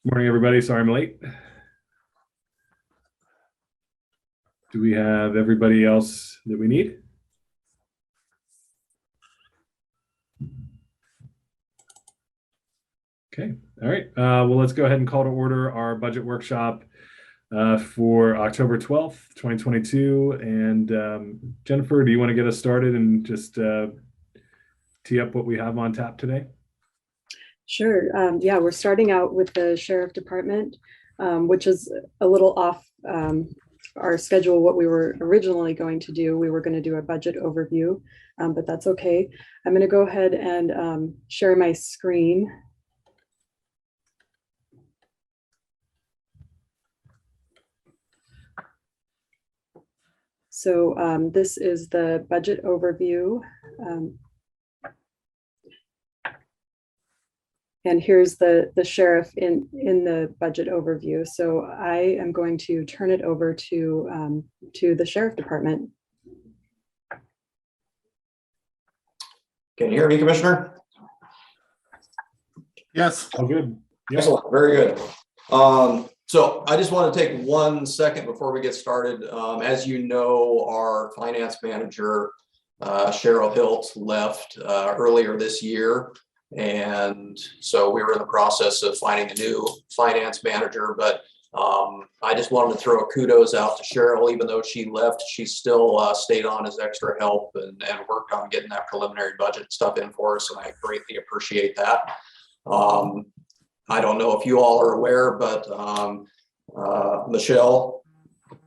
Morning, everybody. Sorry I'm late. Do we have everybody else that we need? Okay. All right. Well, let's go ahead and call to order our budget workshop for October 12th, 2022. And Jennifer, do you want to get us started and just tee up what we have on tap today? Sure. Yeah, we're starting out with the Sheriff Department, which is a little off our schedule, what we were originally going to do. We were going to do a budget overview, but that's okay. I'm going to go ahead and share my screen. So this is the budget overview. And here's the sheriff in the budget overview. So I am going to turn it over to the Sheriff Department. Can you hear me, Commissioner? Yes. Oh, good. Yeah. Excellent. Very good. So I just want to take 1 second before we get started. As you know, our finance manager, Cheryl Hilt, left earlier this year. And so we were in the process of finding a new finance manager, but I just wanted to throw a kudos out to Cheryl. Even though she left, she still stayed on as extra help and worked on getting that preliminary budget stuff in for us, and I greatly appreciate that. I don't know if you all are aware, but Michelle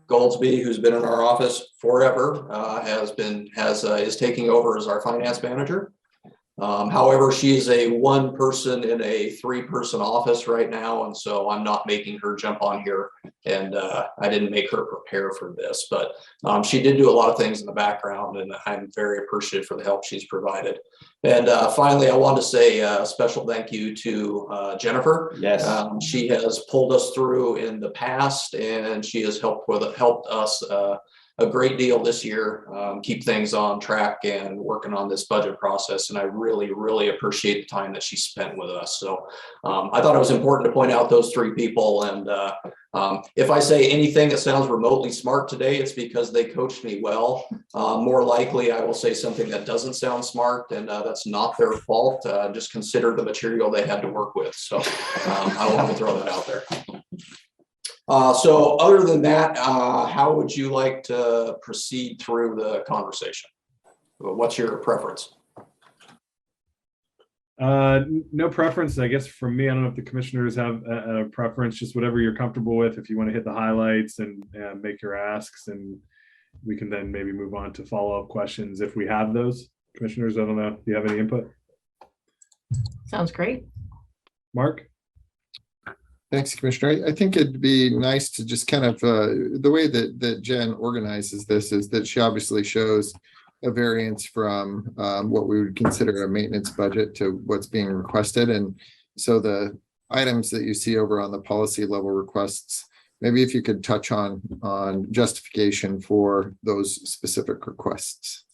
Goldsby, who's been in our office forever, is taking over as our finance manager. However, she is a 1-person in a 3-person office right now, and so I'm not making her jump on here, and I didn't make her prepare for this, but she did do a lot of things in the background, and I'm very appreciative for the help she's provided. And finally, I want to say a special thank you to Jennifer. Yes. She has pulled us through in the past, and she has helped us a great deal this year, keep things on track and working on this budget process. And I really, really appreciate the time that she spent with us. So I thought it was important to point out those 3 people. And if I say anything that sounds remotely smart today, it's because they coached me well. More likely, I will say something that doesn't sound smart, and that's not their fault. Just consider the material they had to work with. So I wanted to throw that out there. So other than that, how would you like to proceed through the conversation? What's your preference? No preference, I guess. From me, I don't know if the commissioners have a preference, just whatever you're comfortable with. If you want to hit the highlights and make your asks, and we can then maybe move on to follow-up questions if we have those. Commissioners, I don't know, do you have any input? Sounds great. Mark? Thanks, Commissioner. I think it'd be nice to just kind of, the way that Jen organizes this is that she obviously shows a variance from what we would consider a maintenance budget to what's being requested. And so the items that you see over on the policy level requests, maybe if you could touch on justification for those specific requests.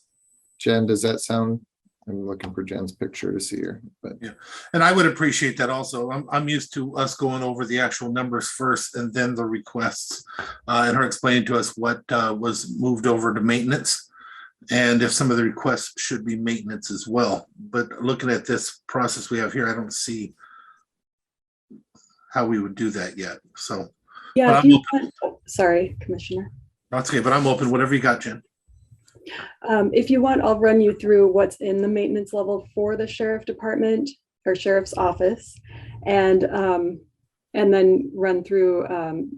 Jen, does that sound? I'm looking for Jen's picture to see her, but yeah, and I would appreciate that also. I'm used to us going over the actual numbers first and then the requests, and her explaining to us what was moved over to maintenance, and if some of the requests should be maintenance as well. But looking at this process we have here, I don't see how we would do that yet. So yeah, if you want, sorry, Commissioner. That's okay, but I'm open. Whatever you got, Jen. If you want, I'll run you through what's in the maintenance level for the Sheriff Department or Sheriff's Office, and then run through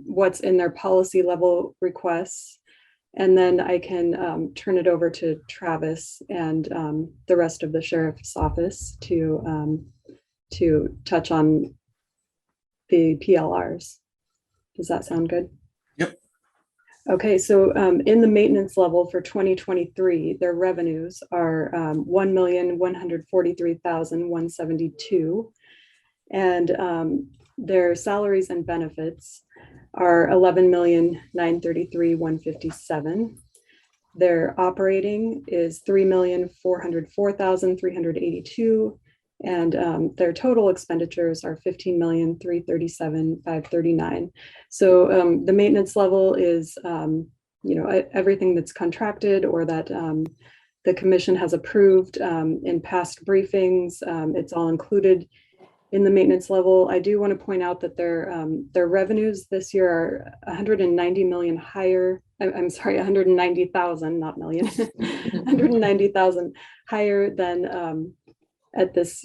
what's in their policy level requests. And then I can turn it over to Travis and the rest of the Sheriff's Office to touch on the PLRs. Does that sound good? Yep. Okay, so in the maintenance level for 2023, their revenues are $1,143,172, and their salaries and benefits are $11,933,157. Their operating is $3,404,382, And their total expenditures are 15,337,539. So the maintenance level is, everything that's contracted or that the commission has approved in past briefings. It's all included in the maintenance level. I do want to point out that their revenues this year are 190 million higher. I'm sorry, 190,000, not million, 190,000 higher than at this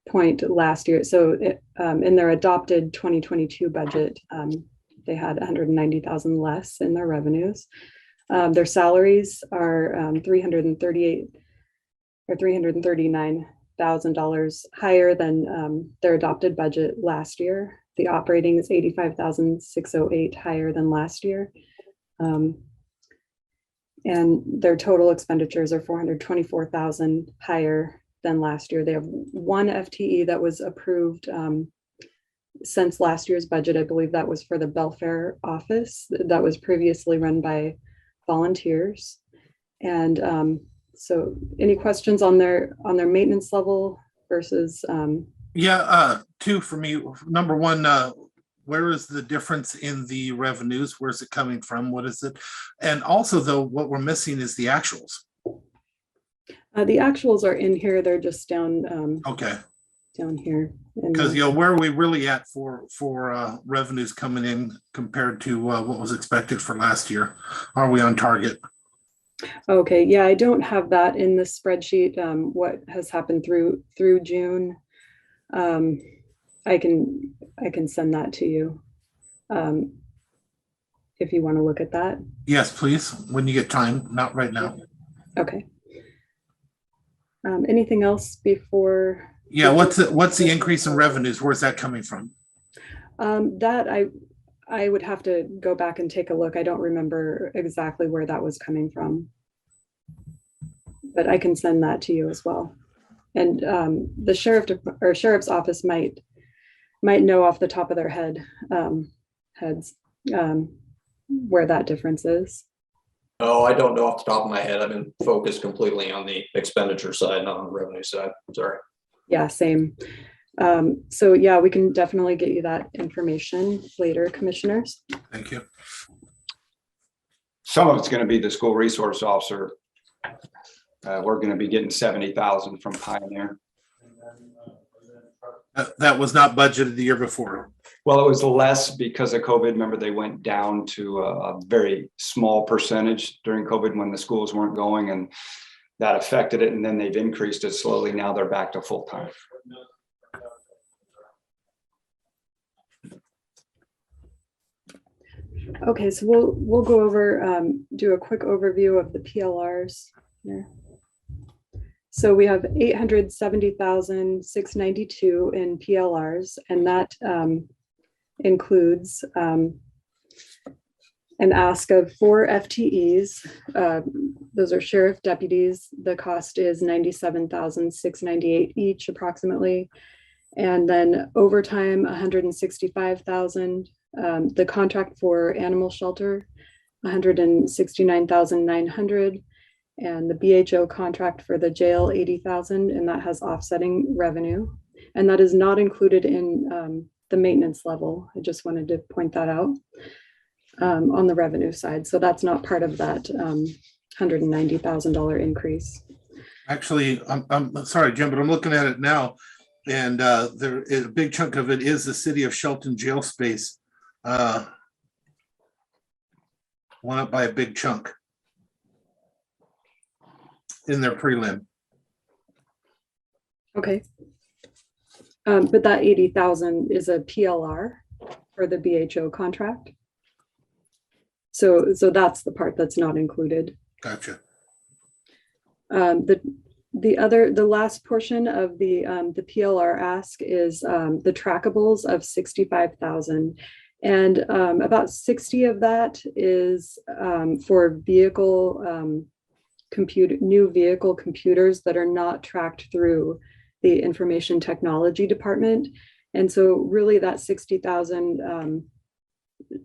point last year. So in their adopted 2022 budget, they had 190,000 less in their revenues. Their salaries are $339,000 higher than their adopted budget last year. The operating is 85,608 higher than last year. And their total expenditures are 424,000 higher than last year. They have one FTE that was approved since last year's budget. I believe that was for the Belfair office that was previously run by volunteers. And so any questions on their maintenance level versus two for me. Number one, where is the difference in the revenues? Where's it coming from? What is it? And also, though, what we're missing is the actuals. The actuals are in here. They're just down. Okay. Down here. Because where are we really at for revenues coming in compared to what was expected for last year? Are we on target? Okay. Yeah, I don't have that in the spreadsheet. What has happened through June? I can send that to you if you want to look at that. Yes, please. When you get time, not right now. Okay. Anything else before? Yeah. What's the increase in revenues? Where's that coming from? That I would have to go back and take a look. I don't remember exactly where that was coming from, but I can send that to you as well. And the sheriff's office might know off the top of their heads where that difference is. Oh, I don't know off the top of my head. I've been focused completely on the expenditure side, not on the revenue side. Sorry. Yeah, same. So yeah, we can definitely get you that information later, commissioners. Thank you. Some of it's going to be the school resource officer. We're going to be getting 70,000 from Pioneer. That was not budgeted the year before. Well, it was less because of COVID. Remember, they went down to a very small percentage during COVID when the schools weren't going, and that affected it. And then they've increased it slowly. Now they're back to full time. Okay, so we'll go over, do a quick overview of the PLRs here. So we have 870,692 in PLRs, and that includes an ask of 4 FTEs. Those are sheriff deputies. The cost is 97,698 each approximately. And then overtime, 165,000. The contract for animal shelter, 169,900. And the BHO contract for the jail, 80,000, and that has offsetting revenue. And that is not included in the maintenance level. I just wanted to point that out on the revenue side. So that's not part of that $190,000 increase. Actually, I'm sorry, Jim, but I'm looking at it now, and there is a big chunk of it is the city of Shelton jail space. Went up by a big chunk in their prelim. Okay. But that 80,000 is a PLR for the BHO contract. So that's the part that's not included. Gotcha. The last portion of the PLR ask is the trackables of 65,000. And about 60 of that is for vehicle new vehicle computers that are not tracked through the information technology department. And so really that 60,000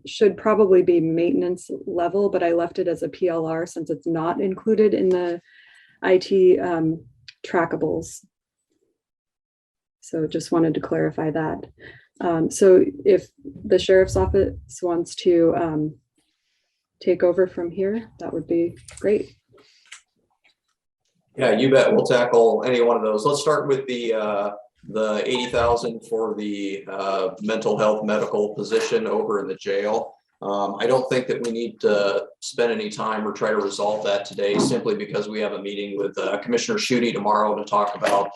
should probably be maintenance level, but I left it as a PLR since it's not included in the IT trackables So just wanted to clarify that. So if the sheriff's office wants to take over from here, that would be great. Yeah, you bet. We'll tackle any one of those. Let's start with the 80,000 for the mental health medical position over in the jail. I don't think that we need to spend any time or try to resolve that today, simply because we have a meeting with Commissioner Schutte tomorrow to talk about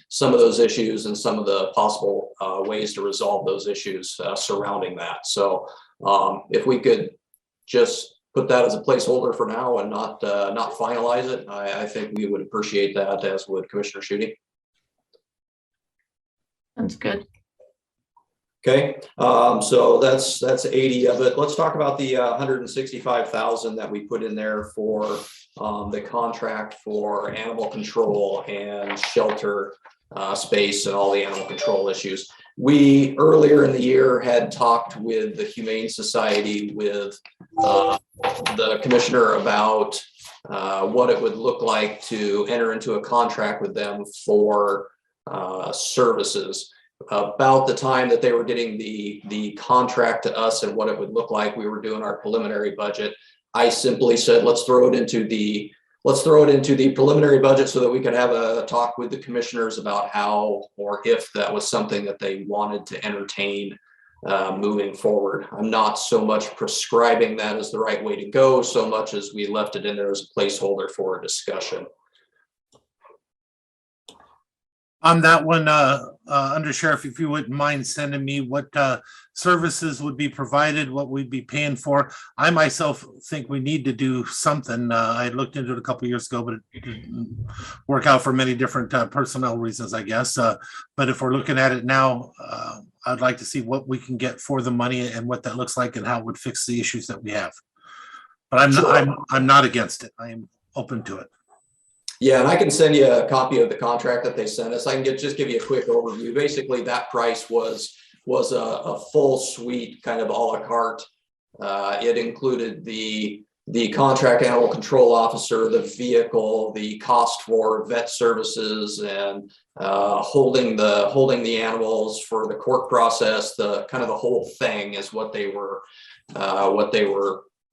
some of those issues and some of the possible ways to resolve those issues surrounding that. So if we could just put that as a placeholder for now and not finalize it, I think we would appreciate that, as would Commissioner Schutte. Sounds good. Okay, so that's 80 of it. Let's talk about the 165,000 that we put in there for the contract for animal control and shelter space and all the animal control issues. We earlier in the year had talked with the Humane Society with the commissioner about what it would look like to enter into a contract with them for services. About the time that they were getting the contract to us and what it would look like, we were doing our preliminary budget. I simply said, let's throw it into the preliminary budget so that we could have a talk with the commissioners about how or if that was something that they wanted to entertain moving forward. I'm not so much prescribing that as the right way to go, so much as we left it in there as a placeholder for a discussion. On that one, Undersheriff, if you wouldn't mind sending me what services would be provided, what we'd be paying for. I myself think we need to do something. I looked into it a couple of years ago, but it didn't work out for many different personnel reasons, I guess. But if we're looking at it now, I'd like to see what we can get for the money and what that looks like and how it would fix the issues that we have. But I'm not against it. I am open to it. Yeah, and I can send you a copy of the contract that they sent us. I can just give you a quick overview. Basically, that price was a full suite, kind of a la carte. It included the contract animal control officer, the vehicle, the cost for vet services, and holding the animals for the court process. The kind of the whole thing is what they were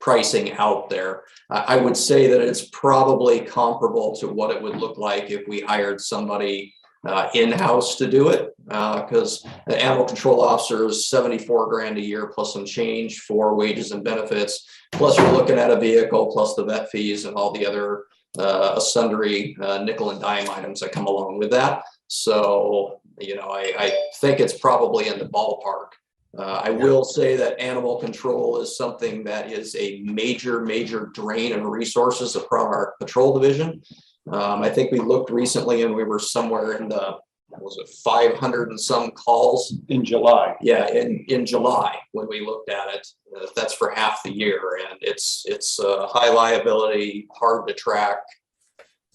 pricing out there. I would say that it's probably comparable to what it would look like if we hired somebody in-house to do it, because the animal control officer is 74 grand a year plus some change for wages and benefits. Plus you're looking at a vehicle plus the vet fees and all the other sundry nickel and dime items that come along with that. So, you know, I think it's probably in the ballpark. I will say that animal control is something that is a major drain of resources across our patrol division. I think we looked recently and we were somewhere in the, was it 500 and some calls? In July. Yeah, in July when we looked at it. That's for half the year, and it's high liability, hard to track.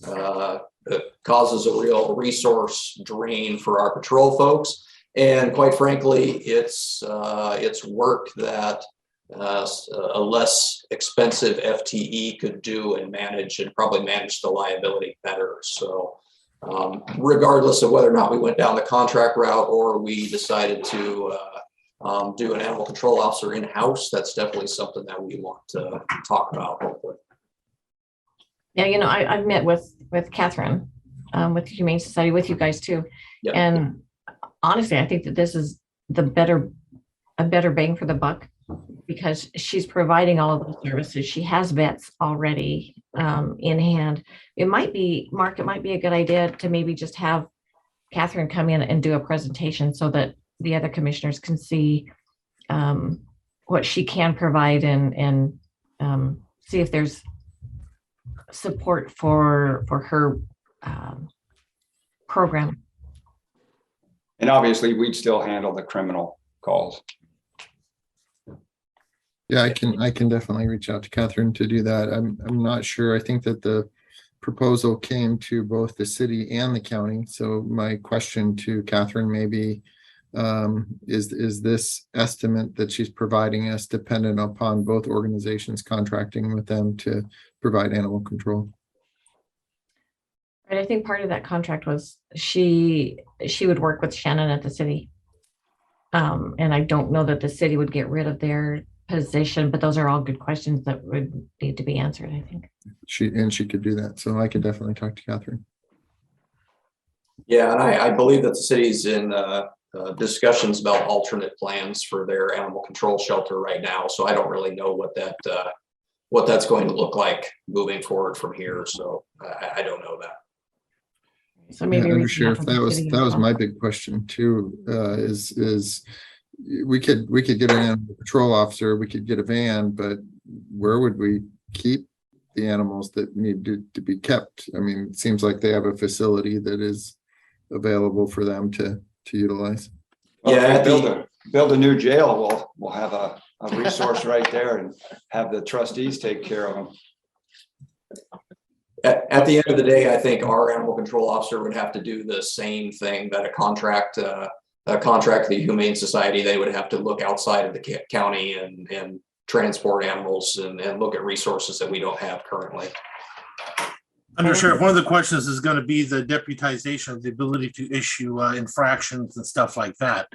It causes a real resource drain for our patrol folks. And quite frankly, it's work that a less expensive FTE could do and manage, and probably manage the liability better. So regardless of whether or not we went down the contract route or we decided to do an animal control officer in-house, that's definitely something that we want to talk about, hopefully. Yeah, you know, I've met with Catherine, with the Humane Society, with you guys too. Yep. And honestly, I think that this is a better bang for the buck, because she's providing all of those services. She has vets already in hand. It might be, Mark, it might be a good idea to maybe just have Catherine come in and do a presentation so that the other commissioners can see what she can provide and see if there's support for her program. And obviously, we'd still handle the criminal calls. Yeah, I can definitely reach out to Catherine to do that. I'm not sure. I think that the proposal came to both the city and the county. So my question to Catherine maybe is this estimate that she's providing us dependent upon both organizations contracting with them to provide animal control? And I think part of that contract was she would work with Shannon at the city. And I don't know that the city would get rid of their position, but those are all good questions that would need to be answered, I think. She could do that. So I could definitely talk to Catherine. Yeah, and I believe that the city's in discussions about alternate plans for their animal control shelter right now. So I don't really know what that's going to look like moving forward from here. So I don't know that. So maybe Undersheriff, that was my big question too. Is we could get an animal control officer, we could get a van, but where would we keep the animals that need to be kept? I mean, it seems like they have a facility that is available for them to utilize. Well, Yeah, if we build a new jail, we'll have a resource right there and have the trustees take care of them. At the end of the day, I think our animal control officer would have to do the same thing that a contract to the Humane Society. They would have to look outside of the county and transport animals and look at resources that we don't have currently. Undersheriff, one of the questions is going to be the deputization of the ability to issue infractions and stuff like that.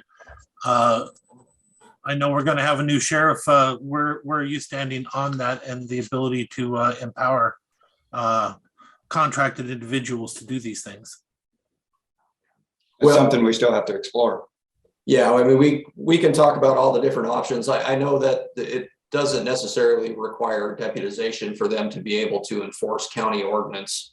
I know we're going to have a new sheriff. Where are you standing on that and the ability to empower contracted individuals to do these things? It's something we still have to explore. Yeah, I mean, we can talk about all the different options. I know that it doesn't necessarily require deputization for them to be able to enforce county ordinance.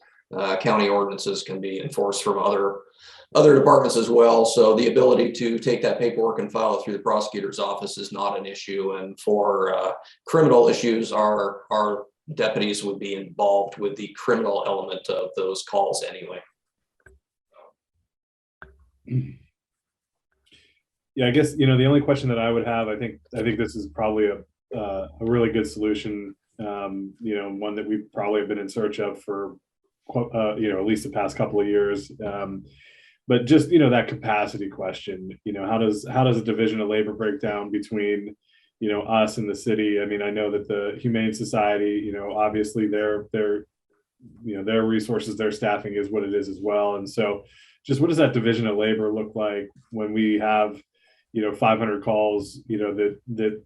County ordinances can be enforced from other departments as well. So the ability to take that paperwork and file it through the prosecutor's office is not an issue. And for criminal issues, our deputies would be involved with the criminal element of those calls anyway. Yeah, I guess, the only question that I would have, I think this is probably a really good solution, one that we probably have been in search of for, at least the past couple of years. But just, that capacity question, how does a division of labor break down between, us and the city? I mean, I know that the Humane Society, obviously their resources, their staffing is what it is as well. And so just what does that division of labor look like when we have 500 calls, that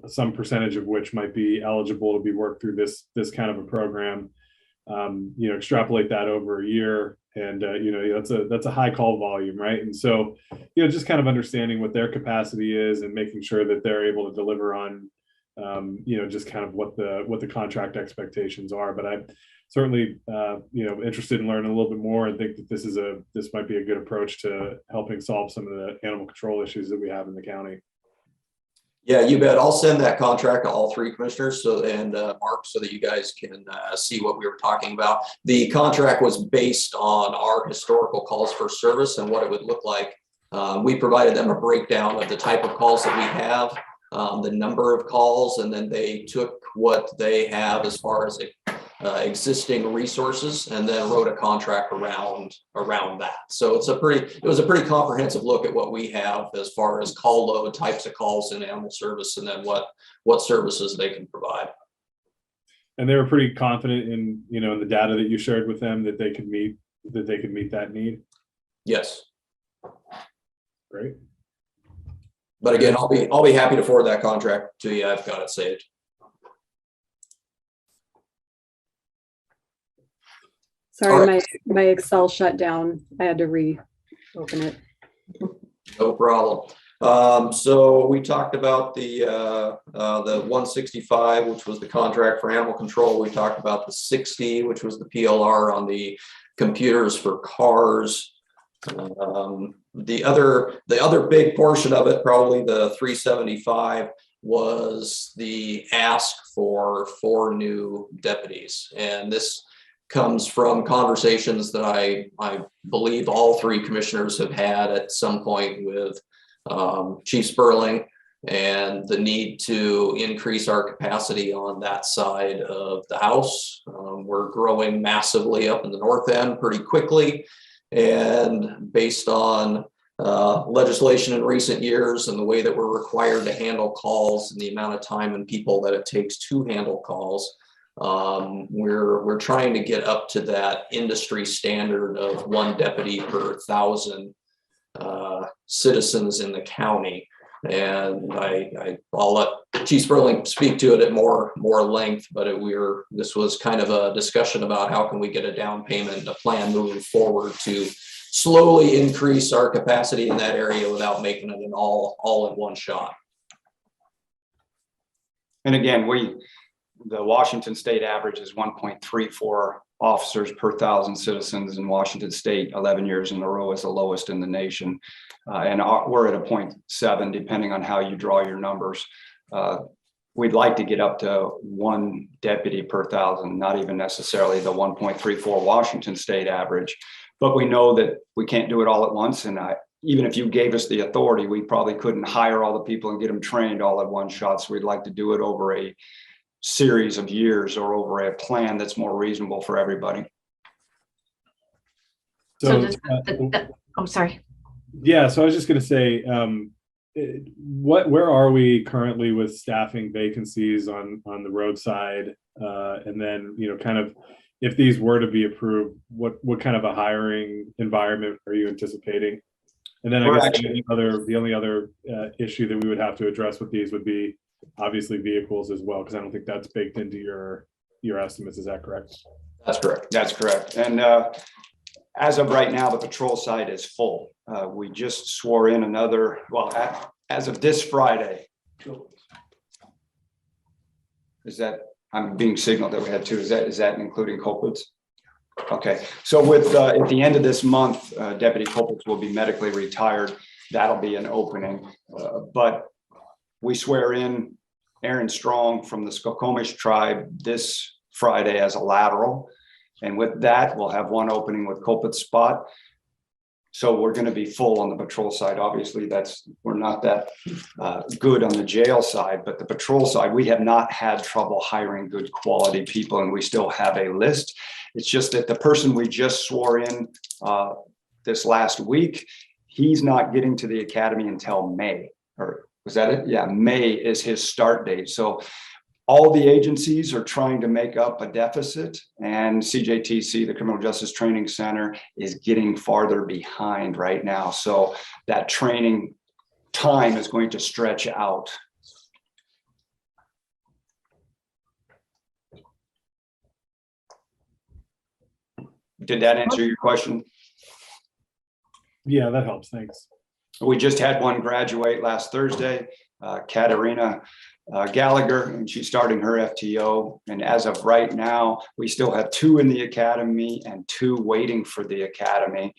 some percentage of which might be eligible to be worked through this kind of a program, extrapolate that over a year, and that's a high call volume, right? And so just kind of understanding what their capacity is and making sure that they're able to deliver on just kind of what the contract expectations are. But I'm certainly interested in learning a little bit more, and think that this might be a good approach to helping solve some of the animal control issues that we have in the county. Yeah, you bet. I'll send that contract to all three commissioners and Mark, so that you guys can see what we were talking about. The contract was based on our historical calls for service and what it would look like. We provided them a breakdown of the type of calls that we have, the number of calls, and then they took what they have as far as existing resources and then wrote a contract around that. So it was a pretty comprehensive look at what we have as far as call load, types of calls in animal service, and then what services they can provide. And they were pretty confident in in the data that you shared with them that they could meet that need. Yes. Great. But again, I'll be happy to forward that contract to you. I've got it saved. Sorry, right. my Excel shut down. I had to reopen it. No problem. So we talked about the 165, which was the contract for animal control. We talked about the 60, which was the PLR on the computers for cars. The other big portion of it, probably the 375, was the ask for 4 new deputies. And this comes from conversations that I believe all 3 commissioners have had at some point with Chief Sperling, and the need to increase our capacity on that side of the house. We're growing massively up in the north end pretty quickly, and based on legislation in recent years and the way that we're required to handle calls and the amount of time and people that it takes to handle calls, We're trying to get up to that industry standard of 1 deputy per 1,000 citizens in the county. And I'll let Chief Sperling speak to it at more length, but this was kind of a discussion about how can we get a down payment, a plan moving forward to slowly increase our capacity in that area without making it an all in one shot. And again, the Washington state average is 1.34 officers per 1,000 citizens in Washington state. 11 years in a row is the lowest in the nation. And we're at a 0.7, depending on how you draw your numbers. We'd like to get up to 1 deputy per 1,000, not even necessarily the 1.34 Washington state average. But we know that we can't do it all at once. And even if you gave us the authority, we probably couldn't hire all the people and get them trained all at one shot. So we'd like to do it over a series of years or over a plan that's more reasonable for everybody. So sorry. Yeah, so I was just going to say, where are we currently with staffing vacancies on the roadside? And then, kind of, if these were to be approved, what kind of a hiring environment are you anticipating? And then I guess the only other issue that we would have to address with these would be obviously vehicles as well, because I don't think that's baked into your estimates. Is that correct? That's correct. That's correct. And as of right now, the patrol side is full. We just swore in another, as of this Friday. Is that, I'm being signaled that we had 2. Is that including culprits? Okay. So with at the end of this month, Deputy Culprits will be medically retired. That'll be an opening. But we swear in Aaron Strong from the Skokomish tribe this Friday as a lateral. And with that, we'll have 1 opening with Culprit's spot. So we're going to be full on the patrol side. Obviously, we're not that good on the jail side, but the patrol side, we have not had trouble hiring good quality people, and we still have a list. It's just that the person we just swore in this last week, he's not getting to the academy until May. Or was that it? Yeah, May is his start date. So all the agencies are trying to make up a deficit, and CJTC, the Criminal Justice Training Center, is getting farther behind right now. So that training time is going to stretch out. Did that answer your question? Yeah, that helps. Thanks. We just had 1 graduate last Thursday, Katerina Gallagher, and she's starting her FTO. And as of right now, we still have 2 in the academy and 2 waiting for the academy.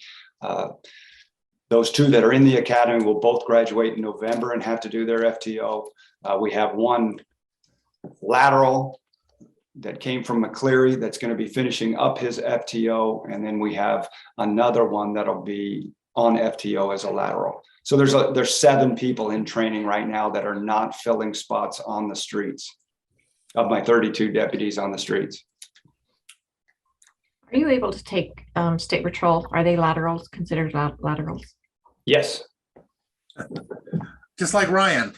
Those 2 that are in the academy will both graduate in November and have to do their FTO. We have 1 lateral that came from McCleary that's going to be finishing up his FTO. And then we have another one that'll be on FTO as a lateral. So there's 7 people in training right now that are not filling spots on the streets of my 32 deputies on the streets. Are you able to take state patrol? Are they laterals, considered laterals? Yes. Just like Ryan.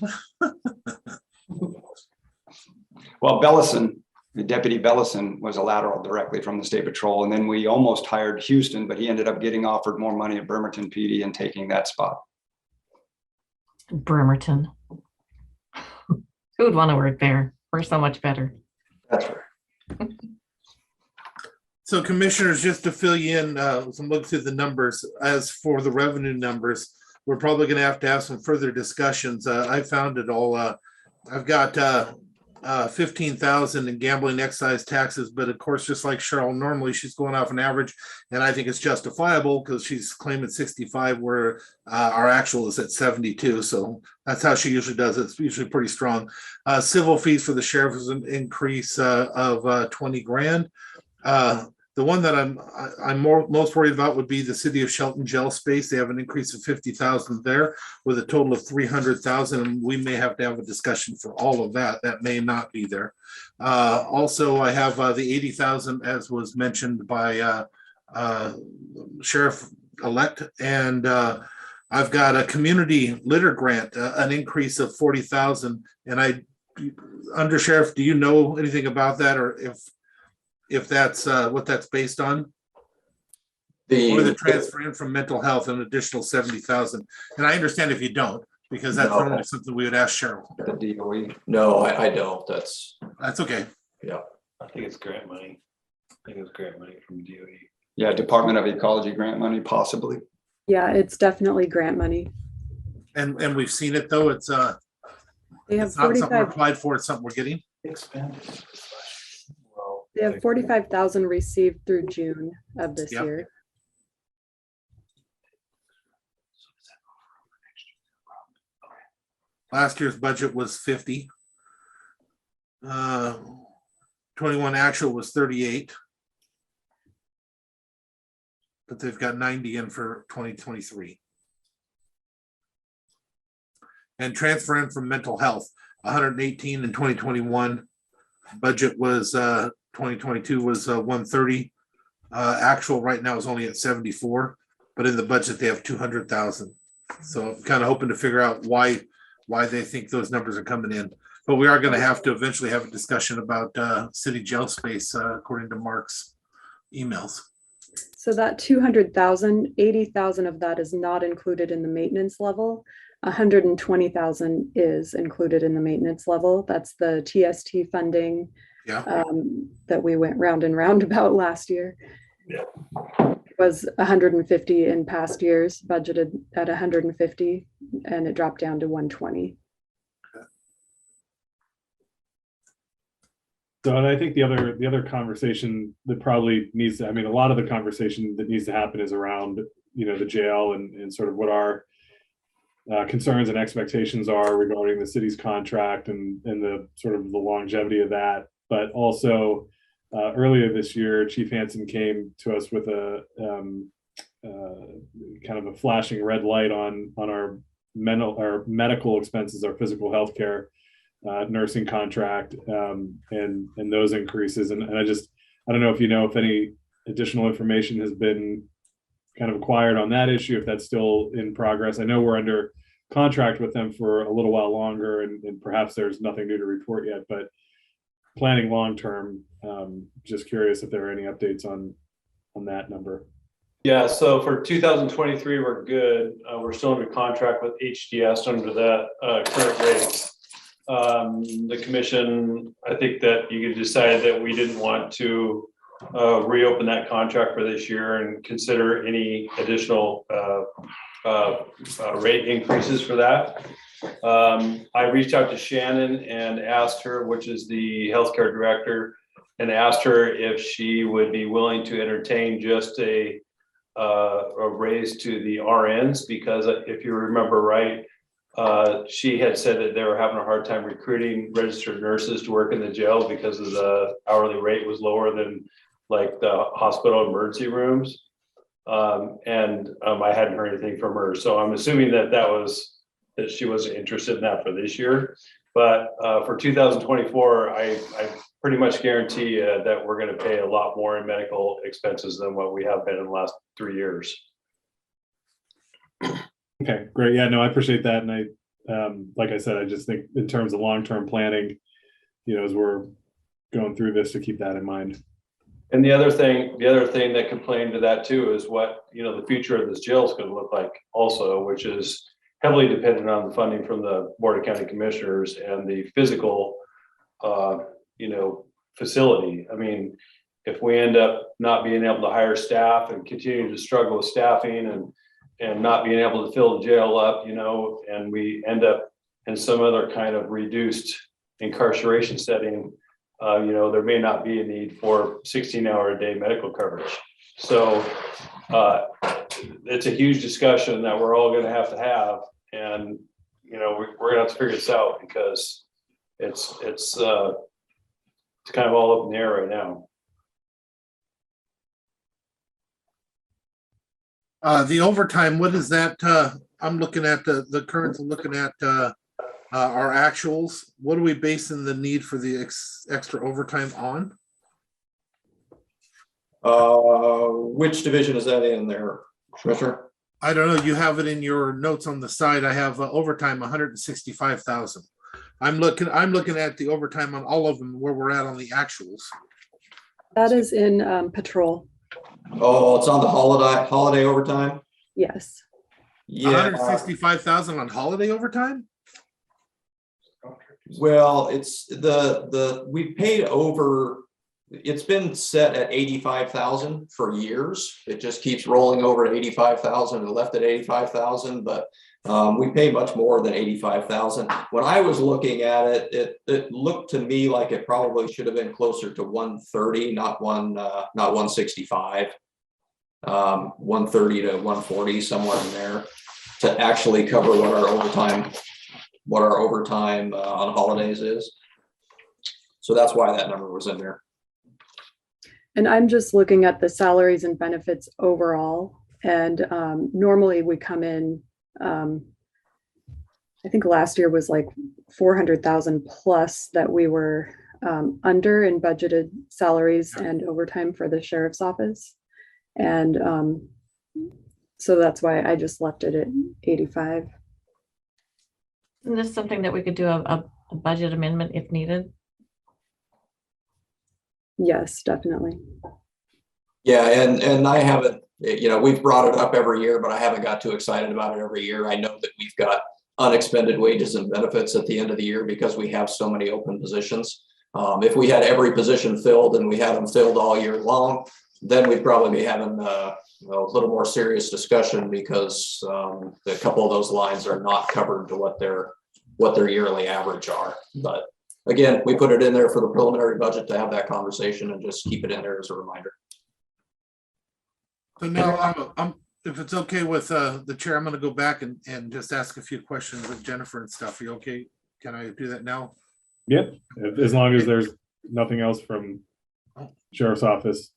Well, Bellison, the Deputy Bellison was a lateral directly from the state patrol. And then we almost hired Houston, but he ended up getting offered more money at Bremerton PD and taking that spot. Bremerton. Who would want to work there? We're so much better. That's right. So commissioners, just to fill you in, some look through the numbers. As for the revenue numbers, we're probably going to have some further discussions. I found it all. I've got 15,000 in gambling excise taxes, but of course, just like Cheryl, normally she's going off an average, and I think it's justifiable because she's claiming 65 where our actual is at 72. So that's how she usually does it. It's usually pretty strong. Civil fees for the sheriff is an increase of 20 grand. The one that I'm most worried about would be the city of Shelton jail space. They have an increase of 50,000 there with a total of 300,000. And we may have to have a discussion for all of that. That may not be there. Also, I have the 80,000 as was mentioned by Sheriff-elect. And I've got a community litter grant, an increase of 40,000. And Undersheriff, do you know anything about that, or if that's what that's based on? Or the transfer in from mental health an additional 70,000? And I understand if you don't, because that's No. normally something we would ask Cheryl. The DOE. No, I don't. That's okay. yeah. I think it's grant money. I think it's grant money from DOE. Yeah, Department of Ecology grant money, possibly. Yeah, it's definitely grant money. And we've seen it though. It's They have it's not something we're 45, applied for, it's something we're getting. Expanded. Well, they have 45,000 received through June of this Yep. year. Last year's budget was 50. 21 actual was 38. But they've got 90 in for 2023. And transfer in from mental health, 118 in 2021. Budget was 2022 was 130. Actual right now is only at 74, but in the budget they have 200,000. So I'm kind of hoping to figure out why they think those numbers are coming in. But we are going to have to eventually have a discussion about city jail space, according to Mark's emails. So that 200,000, 80,000 of that is not included in the maintenance level. 120,000 is included in the maintenance level. That's the TST funding Yeah. that we went round and round about last year. Yeah. It was 150 in past years, budgeted at 150, and it dropped down to 120. So, and I think the other conversation that probably needs to, I mean, a lot of the conversation that needs to happen is around, the jail and sort of what our concerns and expectations are regarding the city's contract and the sort of the longevity of that. But also earlier this year, Chief Hansen came to us with a kind of a flashing red light on our medical expenses, our physical health care, nursing contract, and those increases. And I don't know if any additional information has been kind of acquired on that issue, if that's still in progress. I know we're under contract with them for a little while longer, and perhaps there's nothing new to report yet, but planning long term, just curious if there are any updates on that number. Yeah, so for 2023, we're good. We're still under contract with HDS under that current rates. The commission, I think that you could decide that we didn't want to reopen that contract for this year and consider any additional rate increases for that. I reached out to Shannon and asked her, which is the healthcare director, and asked her if she would be willing to entertain just a raise to the RNs, because if you remember right, she had said that they were having a hard time recruiting registered nurses to work in the jail because of the hourly rate was lower than like the hospital emergency rooms. I hadn't heard anything from her. So I'm assuming that she wasn't interested in that for this year. But for 2024, I pretty much guarantee that we're going to pay a lot more in medical expenses than what we have been in the last 3 years. Okay, great. Yeah, no, I appreciate that. And I, like I said, I just think in terms of long-term planning, as we're going through this, to keep that in mind. And the other thing that can play into that too is what, the future of this jail is going to look like also, which is heavily dependent on the funding from the Board of County Commissioners and the physical, facility. I mean, if we end up not being able to hire staff and continue to struggle with staffing and not being able to fill the jail up, and we end up in some other kind of reduced incarceration setting, there may not be a need for 16-hour-a-day medical coverage. So it's a huge discussion that we're all going to have. And, we're going to have to figure this out because it's kind of all up in the air right now. The overtime, what is that? I'm looking at the current, looking at our actuals. What are we basing the need for the extra overtime on? Which division is that in there, Commissioner? I don't know. You have it in your notes on the side. I have overtime 165,000 I'm looking at the overtime on all of them, where we're at on the actuals. That is in patrol. Oh, it's on the holiday overtime? Yes. Yeah, 165,000 on holiday overtime? well, it's we paid over, it's been set at 85,000 for years. It just keeps rolling over to 85,000 and left at 85,000, but we pay much more than 85,000. When I was looking at it, it looked to me like it probably should have been closer to 130, not 165. 130 to 140, somewhere in there, to actually cover what our overtime on holidays is. So that's why that number was in there. And I'm just looking at the salaries and benefits overall. And normally we come in, I think last year was like 400,000 plus that we were under in budgeted salaries and overtime for the sheriff's office. And so that's why I just left it at 85. Isn't this something that we could do a budget amendment if needed? Yes, definitely. Yeah, and I haven't, we've brought it up every year, but I haven't got too excited about it every year. I know that we've got unexpended wages and benefits at the end of the year because we have so many open positions. If we had every position filled and we had them filled all year long, then we'd probably be having a little more serious discussion because a couple of those lines are not covered to what their yearly average are. But again, we put it in there for the preliminary budget to have that conversation and just keep it in there as a reminder. So now, if it's okay with the chair, I'm going to go back and just ask a few questions with Jennifer and stuff. Are you okay? Can I do that now? Yep, as long as there's nothing else from sheriff's office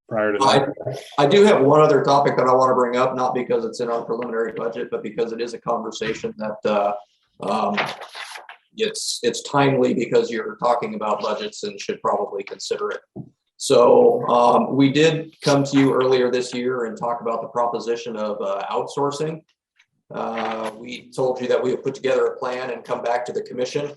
prior to that. I do have one other topic that I want to bring up, not because it's in our preliminary budget, but because it is a conversation that it's timely because you're talking about budgets and should probably consider it. So we did come to you earlier this year and talk about the proposition of outsourcing. We told you that we would put together a plan and come back to the commission.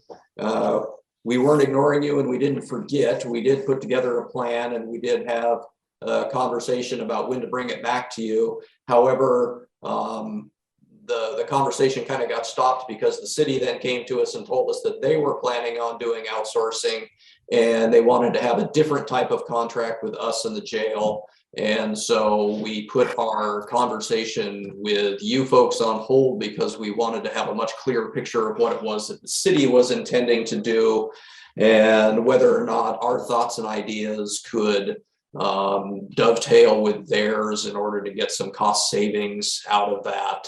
We weren't ignoring you and we didn't forget. We did put together a plan and we did have a conversation about when to bring it back to you. However, the conversation kind of got stopped because the city then came to us and told us that they were planning on doing outsourcing and they wanted to have a different type of contract with us and the jail. And so we put our conversation with you folks on hold because we wanted to have a much clearer picture of what it was that the city was intending to do and whether or not our thoughts and ideas could dovetail with theirs in order to get some cost savings out of that.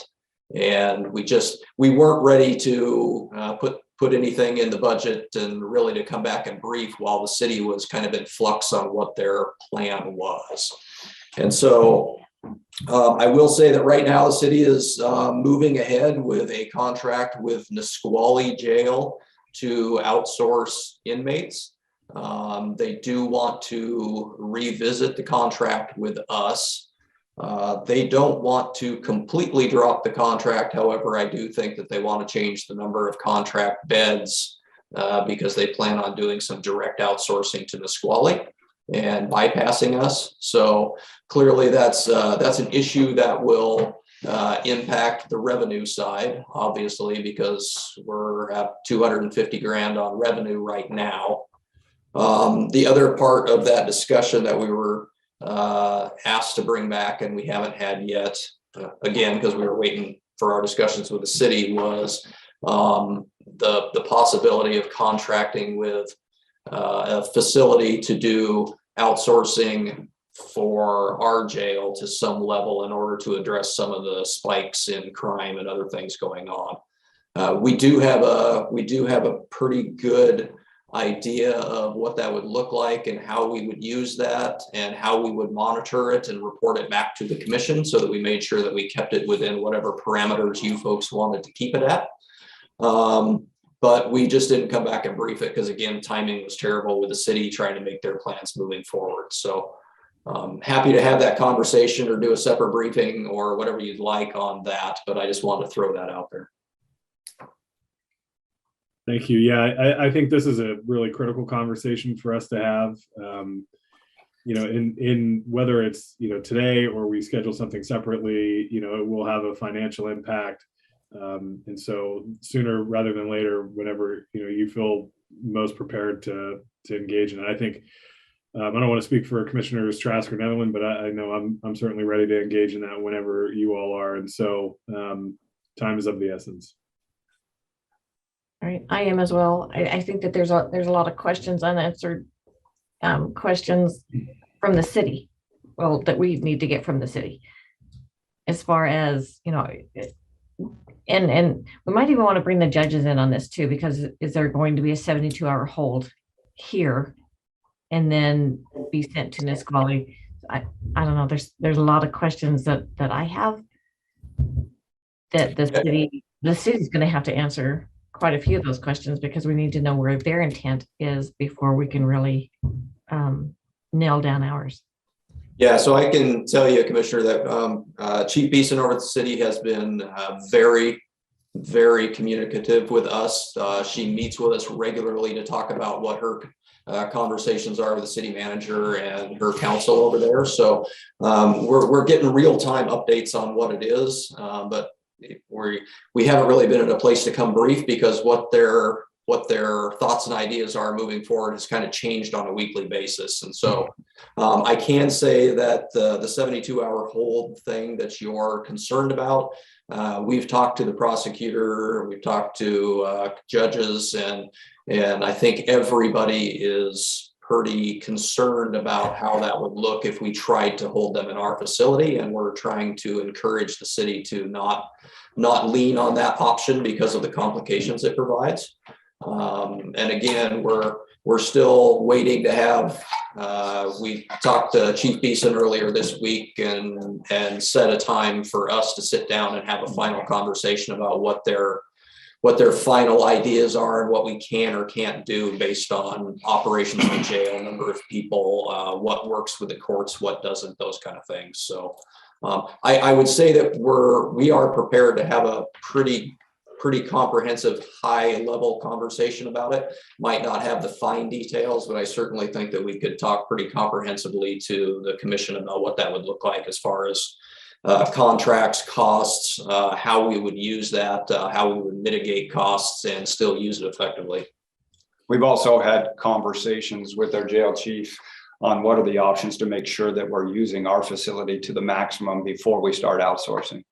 And we weren't ready to put anything in the budget and really to come back and brief while the city was kind of in flux on what their plan was. And so I will say that right now the city is moving ahead with a contract with Nisqually Jail to outsource inmates. They do want to revisit the contract with us. They don't want to completely drop the contract. However, I do think that they want to change the number of contract beds because they plan on doing some direct outsourcing to Nisqually and bypassing us. So clearly that's an issue that will impact the revenue side, obviously, because we're at 250 grand on revenue right now. The other part of that discussion that we were asked to bring back and we haven't had yet, again, because we were waiting for our discussions with the city, was the possibility of contracting with a facility to do outsourcing for our jail to some level in order to address some of the spikes in crime and other things going on. We do have a pretty good idea of what that would look like and how we would use that and how we would monitor it and report it back to the commission so that we made sure that we kept it within whatever parameters you folks wanted to keep it at. But we just didn't come back and brief it because, again, timing was terrible with the city trying to make their plans moving forward. So happy to have that conversation or do a separate briefing or whatever you'd like on that, but I just wanted to throw that out there. Thank you. Yeah, I think this is a really critical conversation for us to have. In whether it's, today or we schedule something separately, it will have a financial impact. And so sooner rather than later, whenever, you feel most prepared to engage in it. I think, I don't want to speak for Commissioners Trask or Netherland, but I know I'm certainly ready to engage in that whenever you all are. And so time is of the essence. All right, I am as well. I think that there's a lot of questions, unanswered questions from the city, well, that we need to get from the city, as far as, and we might even want to bring the judges in on this too, because is there going to be a 72-hour hold here and then be sent to Nisqually? I don't know. There's a lot of questions that I have that the city's going to have to answer quite a few of those questions, because we need to know where their intent is before we can really nail down ours. Yeah, so I can tell you, Commissioner, that Chief Beeson over at the city has been very, very communicative with us. She meets with us regularly to talk about what her conversations are with the city manager and her council over there. So we're getting real-time updates on what it is, but we haven't really been in a place to come brief, because what their thoughts and ideas are moving forward has kind of changed on a weekly basis. And so I can say that the 72-hour hold thing that you're concerned about, we've talked to the prosecutor, we've talked to judges, and I think everybody is pretty concerned about how that would look if we tried to hold them in our facility. And we're trying to encourage the city to not lean on that option because of the complications it provides. And again, we're still waiting to have, we talked to Chief Beeson earlier this week and set a time for us to sit down and have a final conversation about what their final ideas are and what we can or can't do based on operations in the jail, number of people, what works with the courts, what doesn't, those kind of things. So I would say that we are prepared to have a pretty comprehensive, high level conversation about it. Might not have the fine details, but I certainly think that we could talk pretty comprehensively to the commission about what that would look like as far as contracts, costs, how we would use that, how we would mitigate costs and still use it effectively. We've also had conversations with our jail chief on what are the options to make sure that we're using our facility to the maximum before we start outsourcing.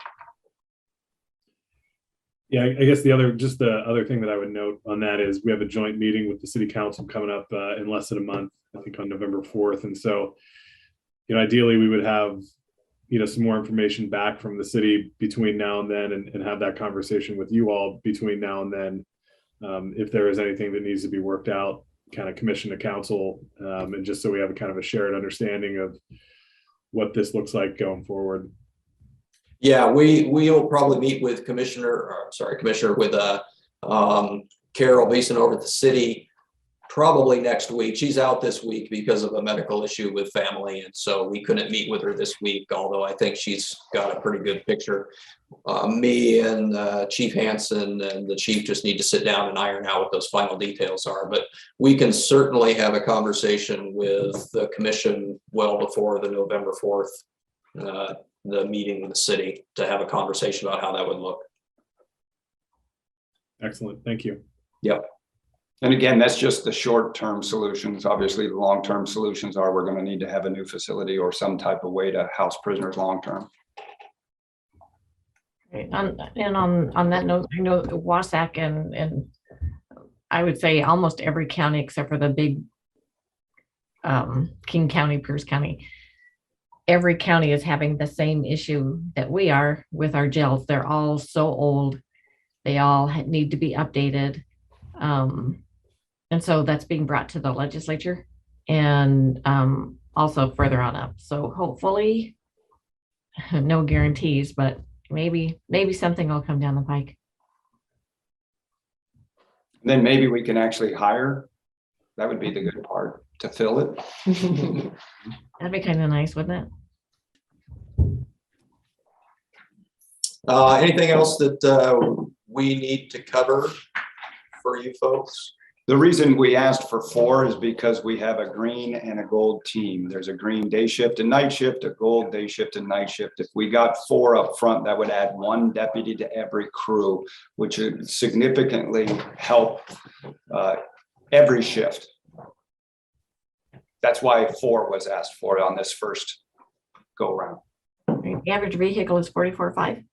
Yeah, I guess the other thing that I would note on that is we have a joint meeting with the city council coming up in less than a month, I think on November 4th. And so, ideally we would have, some more information back from the city between now and then, and have that conversation with you all between now and then. If there is anything that needs to be worked out, kind of commission to council, and just so we have a kind of a shared understanding of what this looks like going forward. Yeah, we'll probably meet with Commissioner with Carol Beeson over at the city probably next week. She's out this week because of a medical issue with family, and so we couldn't meet with her this week, although I think she's got a pretty good picture. Me and Chief Hansen and the chief just need to sit down and iron out what those final details are, but we can certainly have a conversation with the commission well before the November 4th the meeting with the city to have a conversation about how that would look. Excellent. Thank you. Yep. And again, that's just the short-term solutions. Obviously, the long-term solutions are we're going to need to have a new facility or some type of way to house prisoners long-term. Right. And on that note, I know Wasack and I would say almost every county except for the big King County, Pierce County, every county is having the same issue that we are with our jails. They're all so old. They all need to be updated. And so that's being brought to the legislature and also further on up. So hopefully, no guarantees, but maybe something will come down the pike. Then maybe we can actually hire. That would be the good part, to fill it. That'd be kind of nice, wouldn't it? Anything else that we need to cover for you folks? The reason we asked for 4 is because we have a green and a gold team. There's a green day shift and night shift, a gold day shift and night shift. If we got 4 up front, that would add 1 deputy to every crew, which would significantly help every shift. That's why 4 was asked for on this first go round. The average vehicle is 44.5.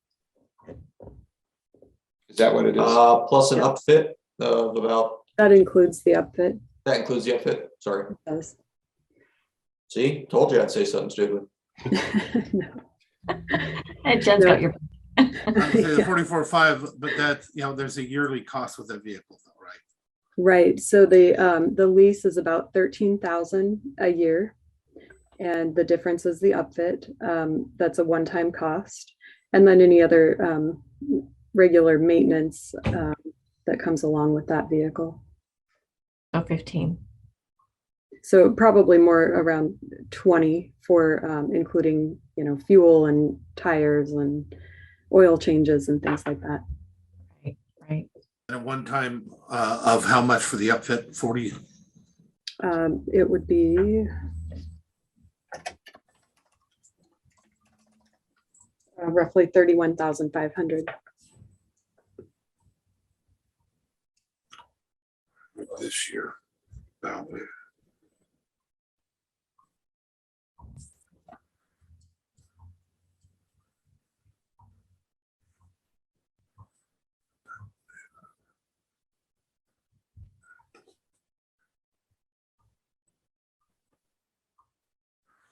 Is that what it is? Plus an upfit of about, That includes the upfit. that includes the upfit, sorry. It does. See, told you I'd say something stupid. No. And Jen's got your. Yeah. 44.5, but that, there's a yearly cost with that vehicle, though, right? Right, so the lease is about 13,000 a year. And the difference is the upfit. That's a one-time cost. And then any other regular maintenance that comes along with that vehicle. Oh, 15. So probably more around 20 for including, fuel and tires and oil changes and things like that. Right. And at one time of how much for the upfit? 40? It would be roughly 31,500. This year.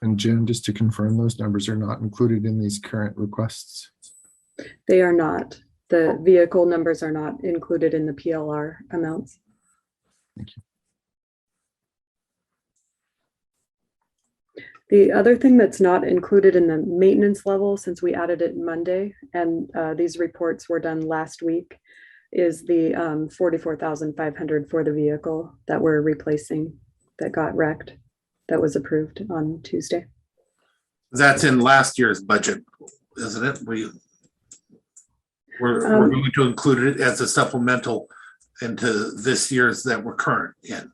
And Jen, just to confirm, those numbers are not included in these current requests. They are not. The vehicle numbers are not included in the PLR amounts. Thank you. The other thing that's not included in the maintenance level, since we added it Monday, and these reports were done last week, is the 44,500 for the vehicle that we're replacing that got wrecked, that was approved on Tuesday. That's in last year's budget, isn't it? We're going to include it as a supplemental into this year's that we're current in.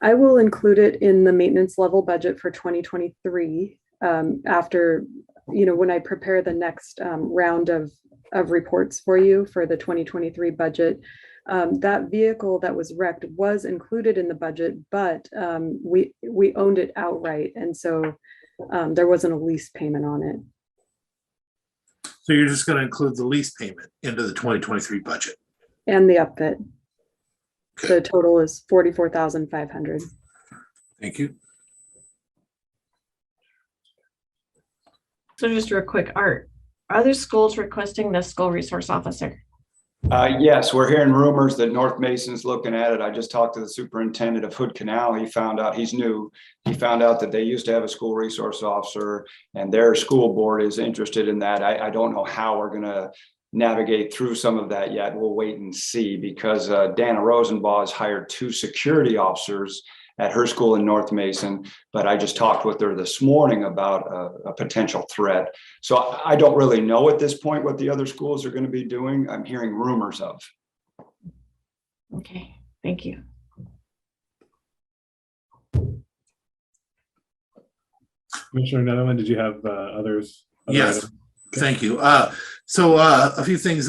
I will include it in the maintenance level budget for 2023 after, when I prepare the next round of reports for you for the 2023 budget. That vehicle that was wrecked was included in the budget, but we owned it outright. And so there wasn't a lease payment on it. So you're just going to include the lease payment into the 2023 budget. And the upfit. Okay. The total is 44,500. Thank you. So just real quick, Art, are other schools requesting the school resource officer? Yes, we're hearing rumors that North Mason's looking at it. I just talked to the superintendent of Hood Canal. He found out, he's new. He found out that they used to have a school resource officer and their school board is interested in that. I don't know how we're going to navigate through some of that yet. We'll wait and see, because Dana Rosenbaugh has hired 2 security officers at her school in North Mason, but I just talked with her this morning about a potential threat. So I don't really know at this point what the other schools are going to be doing. I'm hearing rumors of. Okay, thank you. Commissioner Netherland, did you have others? Yes. Items? Thank you. So a few things.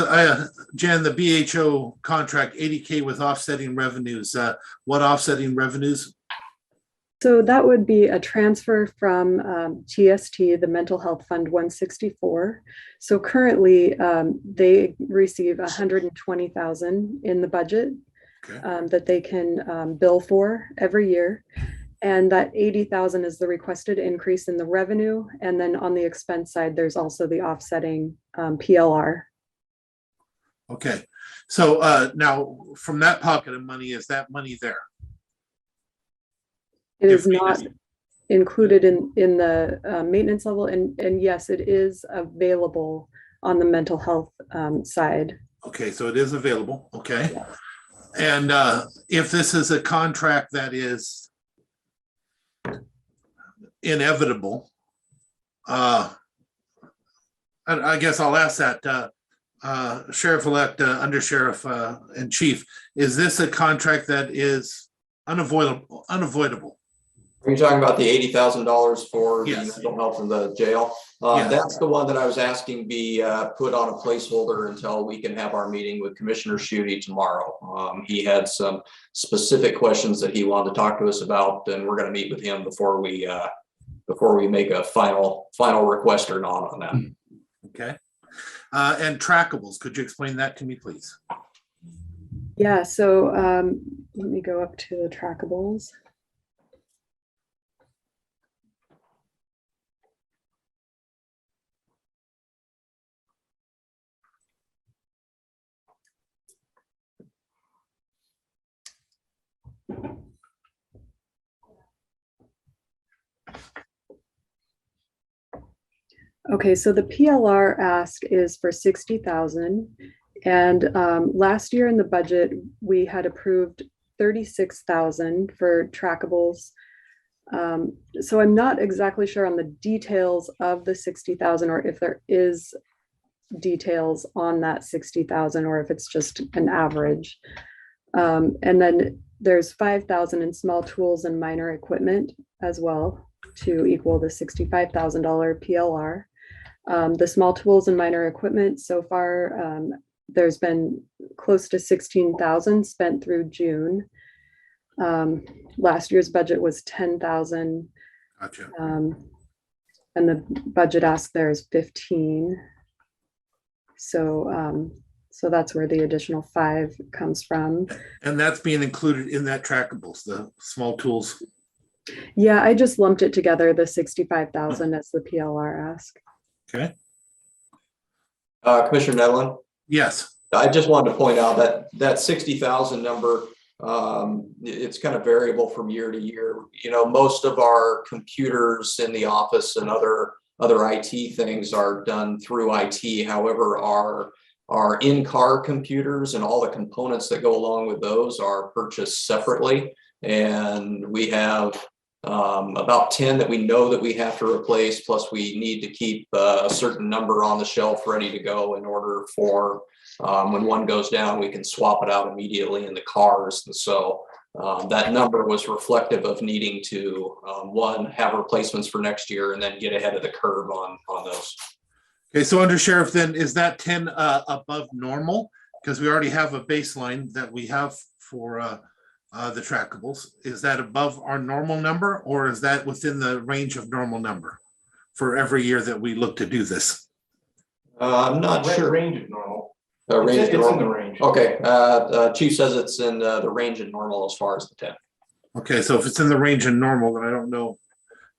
Jen, the BHO contract, 80K with offsetting revenues. What offsetting revenues? So that would be a transfer from TST, the Mental Health Fund 164. So currently they receive 120,000 in the budget that they can bill for every year. And that 80,000 is the requested increase in the revenue. And then on the expense side, there's also the offsetting PLR. Okay. So now from that pocket of money, is that money there? It is not included in the maintenance level. And yes, it is available on the mental health side. Okay, so it is available. Okay. Yes. And if this is a contract that is inevitable, I guess I'll ask that, Sheriff-elect, Undersheriff, and Chief, is this a contract that is unavoidable? Are you talking about the $80,000 for the Yes. mental health in the jail? Yes. That's the one that I was asking be put on a placeholder until we can have our meeting with Commissioner Schutte tomorrow. He had some specific questions that he wanted to talk to us about, and we're going to meet with him before we make a final request or not on that. Okay. And trackables, could you explain that to me, please? Yeah, so let me go up to the trackables. Okay, so the PLR ask is for 60,000. And last year in the budget, we had approved 36,000 for trackables. So I'm not exactly sure on the details of the 60,000 or if there is details on that 60,000 or if it's just an average. And then there's 5,000 in small tools and minor equipment as well to equal the $65,000 PLR. The small tools and minor equipment so far, there's been close to 16,000 spent through June. Last year's budget was 10,000. Gotcha. And the budget ask there is 15. So that's where the additional 5 comes from. And that's being included in that trackables, the small tools. Yeah, I just lumped it together, the 65,000 as the PLR ask. Okay. Commissioner Nedlin? Yes. I just wanted to point out that 60,000 number, it's kind of variable from year to year. You know, most of our computers in the office and other IT things are done through IT. However, our in-car computers and all the components that go along with those are purchased separately. And we have about 10 that we know that we have to replace, plus we need to keep a certain number on the shelf ready to go in order for when one goes down, we can swap it out immediately in the cars. And so that number was reflective of needing to, one, have replacements for next year and then get ahead of the curve on those. Okay, so Undersheriff, then is that 10 above normal? Because we already have a baseline that we have for the trackables. Is that above our normal number, or is that within the range of normal number for every year that we look to do this? I'm not sure. Range is normal. Range It's in normal. the range. Okay, Chief says it's in the range of normal as far as the 10. Okay, so if it's in the range of normal, then I don't know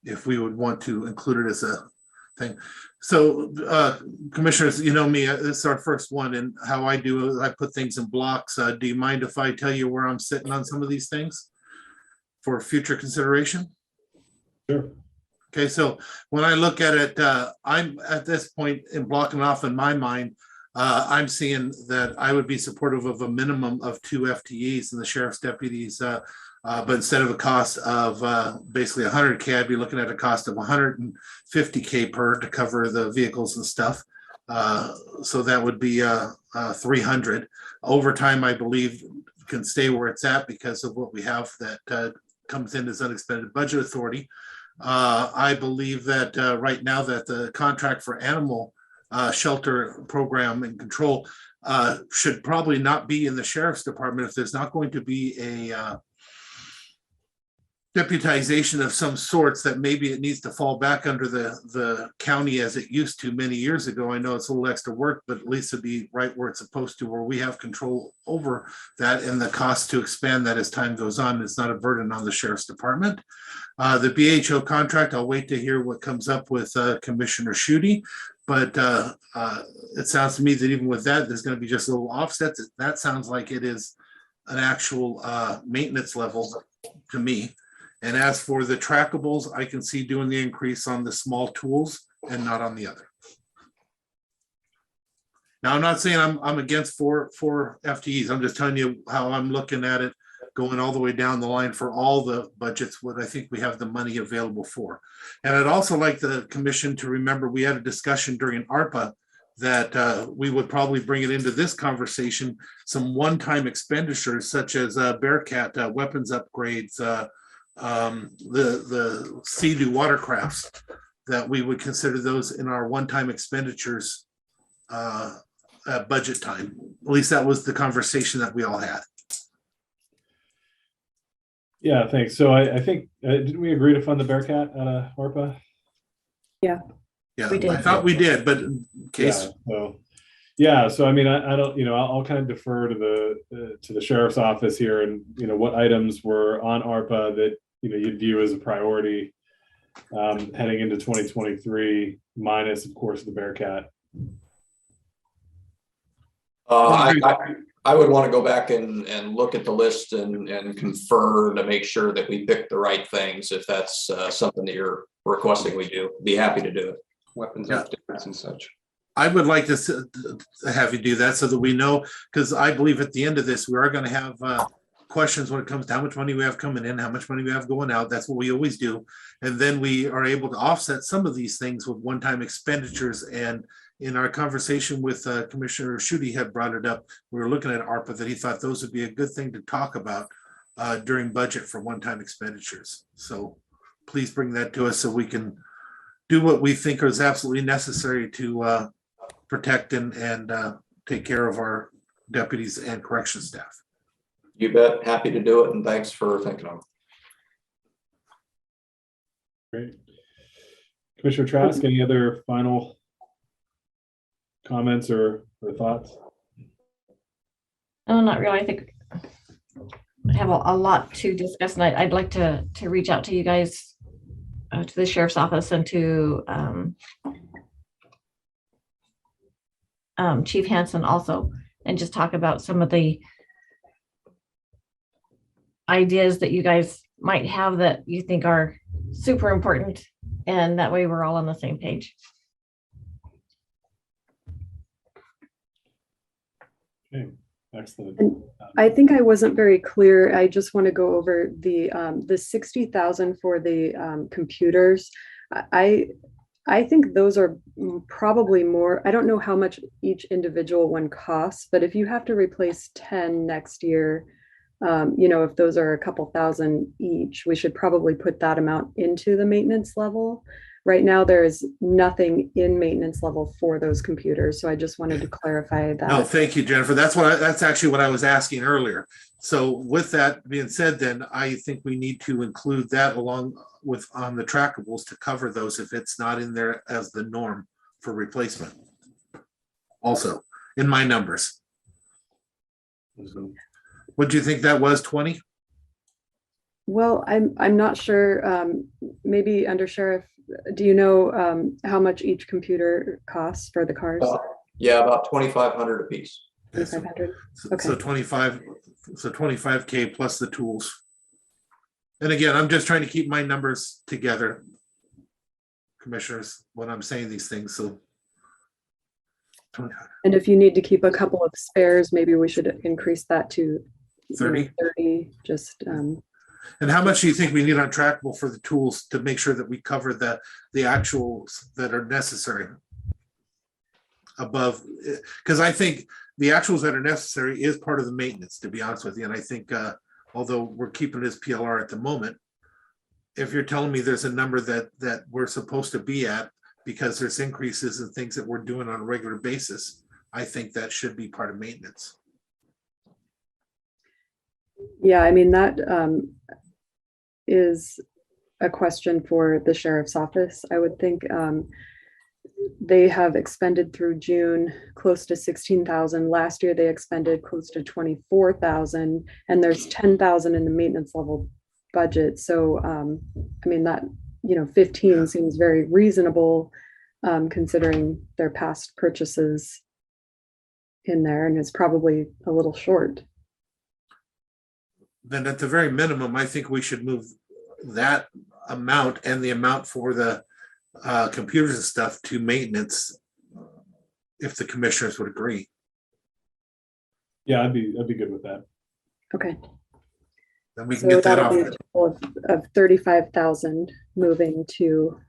if we would want to include it as a thing. So commissioners, you know me, this is our first one, and how I do is I put things in blocks. Do you mind if I tell you where I'm sitting on some of these things for future consideration? Sure. Okay, so when I look at it, I'm at this point in blocking off in my mind, I'm seeing that I would be supportive of a minimum of 2 FTEs in the sheriff's deputies, but instead of a cost of basically $100K, I'd be looking at a cost of $150K per to cover the vehicles and stuff. So that would be 300. Overtime, I believe, can stay where it's at because of what we have that comes in as unexpended budget authority. I believe that right now that the contract for animal shelter program and control should probably not be in the sheriff's department if there's not going to be a deputization of some sorts, that maybe it needs to fall back under the county as it used to many years ago. I know it's a little extra work, but at least it'd be right where it's supposed to, where we have control over that, and the cost to expand that as time goes on is not a burden on the sheriff's department. The BHO contract, I'll wait to hear what comes up with Commissioner Schutte, but it sounds to me that even with that, there's going to be just little offsets. That sounds like it is an actual maintenance level to me. And as for the trackables, I can see doing the increase on the small tools and not on the other. Now, I'm not saying I'm against four FTEs. I'm just telling you how I'm looking at it, going all the way down the line for all the budgets, what I think we have the money available for. And I'd also like the commission to remember we had a discussion during ARPA that we would probably bring it into this conversation, some one-time expenditures such as Bearcat weapons upgrades, the Sea-Doo watercrafts, that we would consider those in our one-time expenditures at budget time. At least that was the conversation that we all had. Yeah, thanks. So I think, didn't we agree to fund the Bearcat out of ARPA? Yeah, We did. I thought we did, but in case. So I mean, I don't, I'll kind of defer to the sheriff's office here, and what items were on ARPA that you'd view as a priority heading into 2023, minus of course the Bearcat. I would want to go back and look at the list and confer to make sure that we pick the right things. If that's something that you're requesting, we do. Be happy to do it. Weapons updates and such. I would like to have you do that so that we know, because I believe at the end of this, we are going to have questions when it comes to how much money we have coming in, how much money we have going out. That's what we always do. And then we are able to offset some of these things with one-time expenditures. And in our conversation with Commissioner Schutte had brought it up, we were looking at ARPA, that he thought those would be a good thing to talk about during budget for one-time expenditures. So please bring that to us so we can do what we think is absolutely necessary to protect and take care of our deputies and correction staff. You bet. Happy to do it. And thanks for thinking of it. Great. Commissioner Trask, any other final comments or thoughts? No, not really. I think I have a lot to discuss, and I'd like to reach out to you guys, to the sheriff's office, and to Chief Hansen also, and just talk about some of the ideas that you guys might have that you think are super important, and that way we're all on the same page. Okay, excellent. And I think I wasn't very clear. I just want to go over the 60,000 for the computers. I think those are probably more. I don't know how much each individual one costs, but if you have to replace 10 next year, if those are a couple thousand each, we should probably put that amount into the maintenance level. Right now, there is nothing in maintenance level for those computers. So I just wanted to clarify that. No, thank you, Jennifer. That's actually what I was asking earlier. So with that being said, then I think we need to include that along with on the trackables to cover those if it's not in there as the norm for replacement. Also, in my numbers. What do you think that was, 20? Well, I'm not sure. Maybe Undersheriff, do you know how much each computer costs for the cars? Yeah, about 2,500 a piece. 2,500. Okay. So 25K plus the tools. And again, I'm just trying to keep my numbers together, commissioners, when I'm saying these things. So. And if you need to keep a couple of spares, maybe we should increase that to 30. 30. Just. And how much do you think we need on trackable for the tools to make sure that we cover the actuals that are necessary above? Because I think the actuals that are necessary is part of the maintenance, to be honest with you. And I think although we're keeping it as PLR at the moment, if you're telling me there's a number that we're supposed to be at because there's increases and things that we're doing on a regular basis, I think that should be part of maintenance. Yeah, I mean, that is a question for the sheriff's office. I would think they have expended through June close to 16,000. Last year, they expended close to 24,000, and there's 10,000 in the maintenance level budget. So, I mean, that, 15 seems very reasonable considering their past purchases in there, and it's probably a little short. Then at the very minimum, I think we should move that amount and the amount for the computers and stuff to maintenance, if the commissioners would agree. Yeah, I'd be good with that. Okay. Then we can get that off. Be a total of 35,000 moving to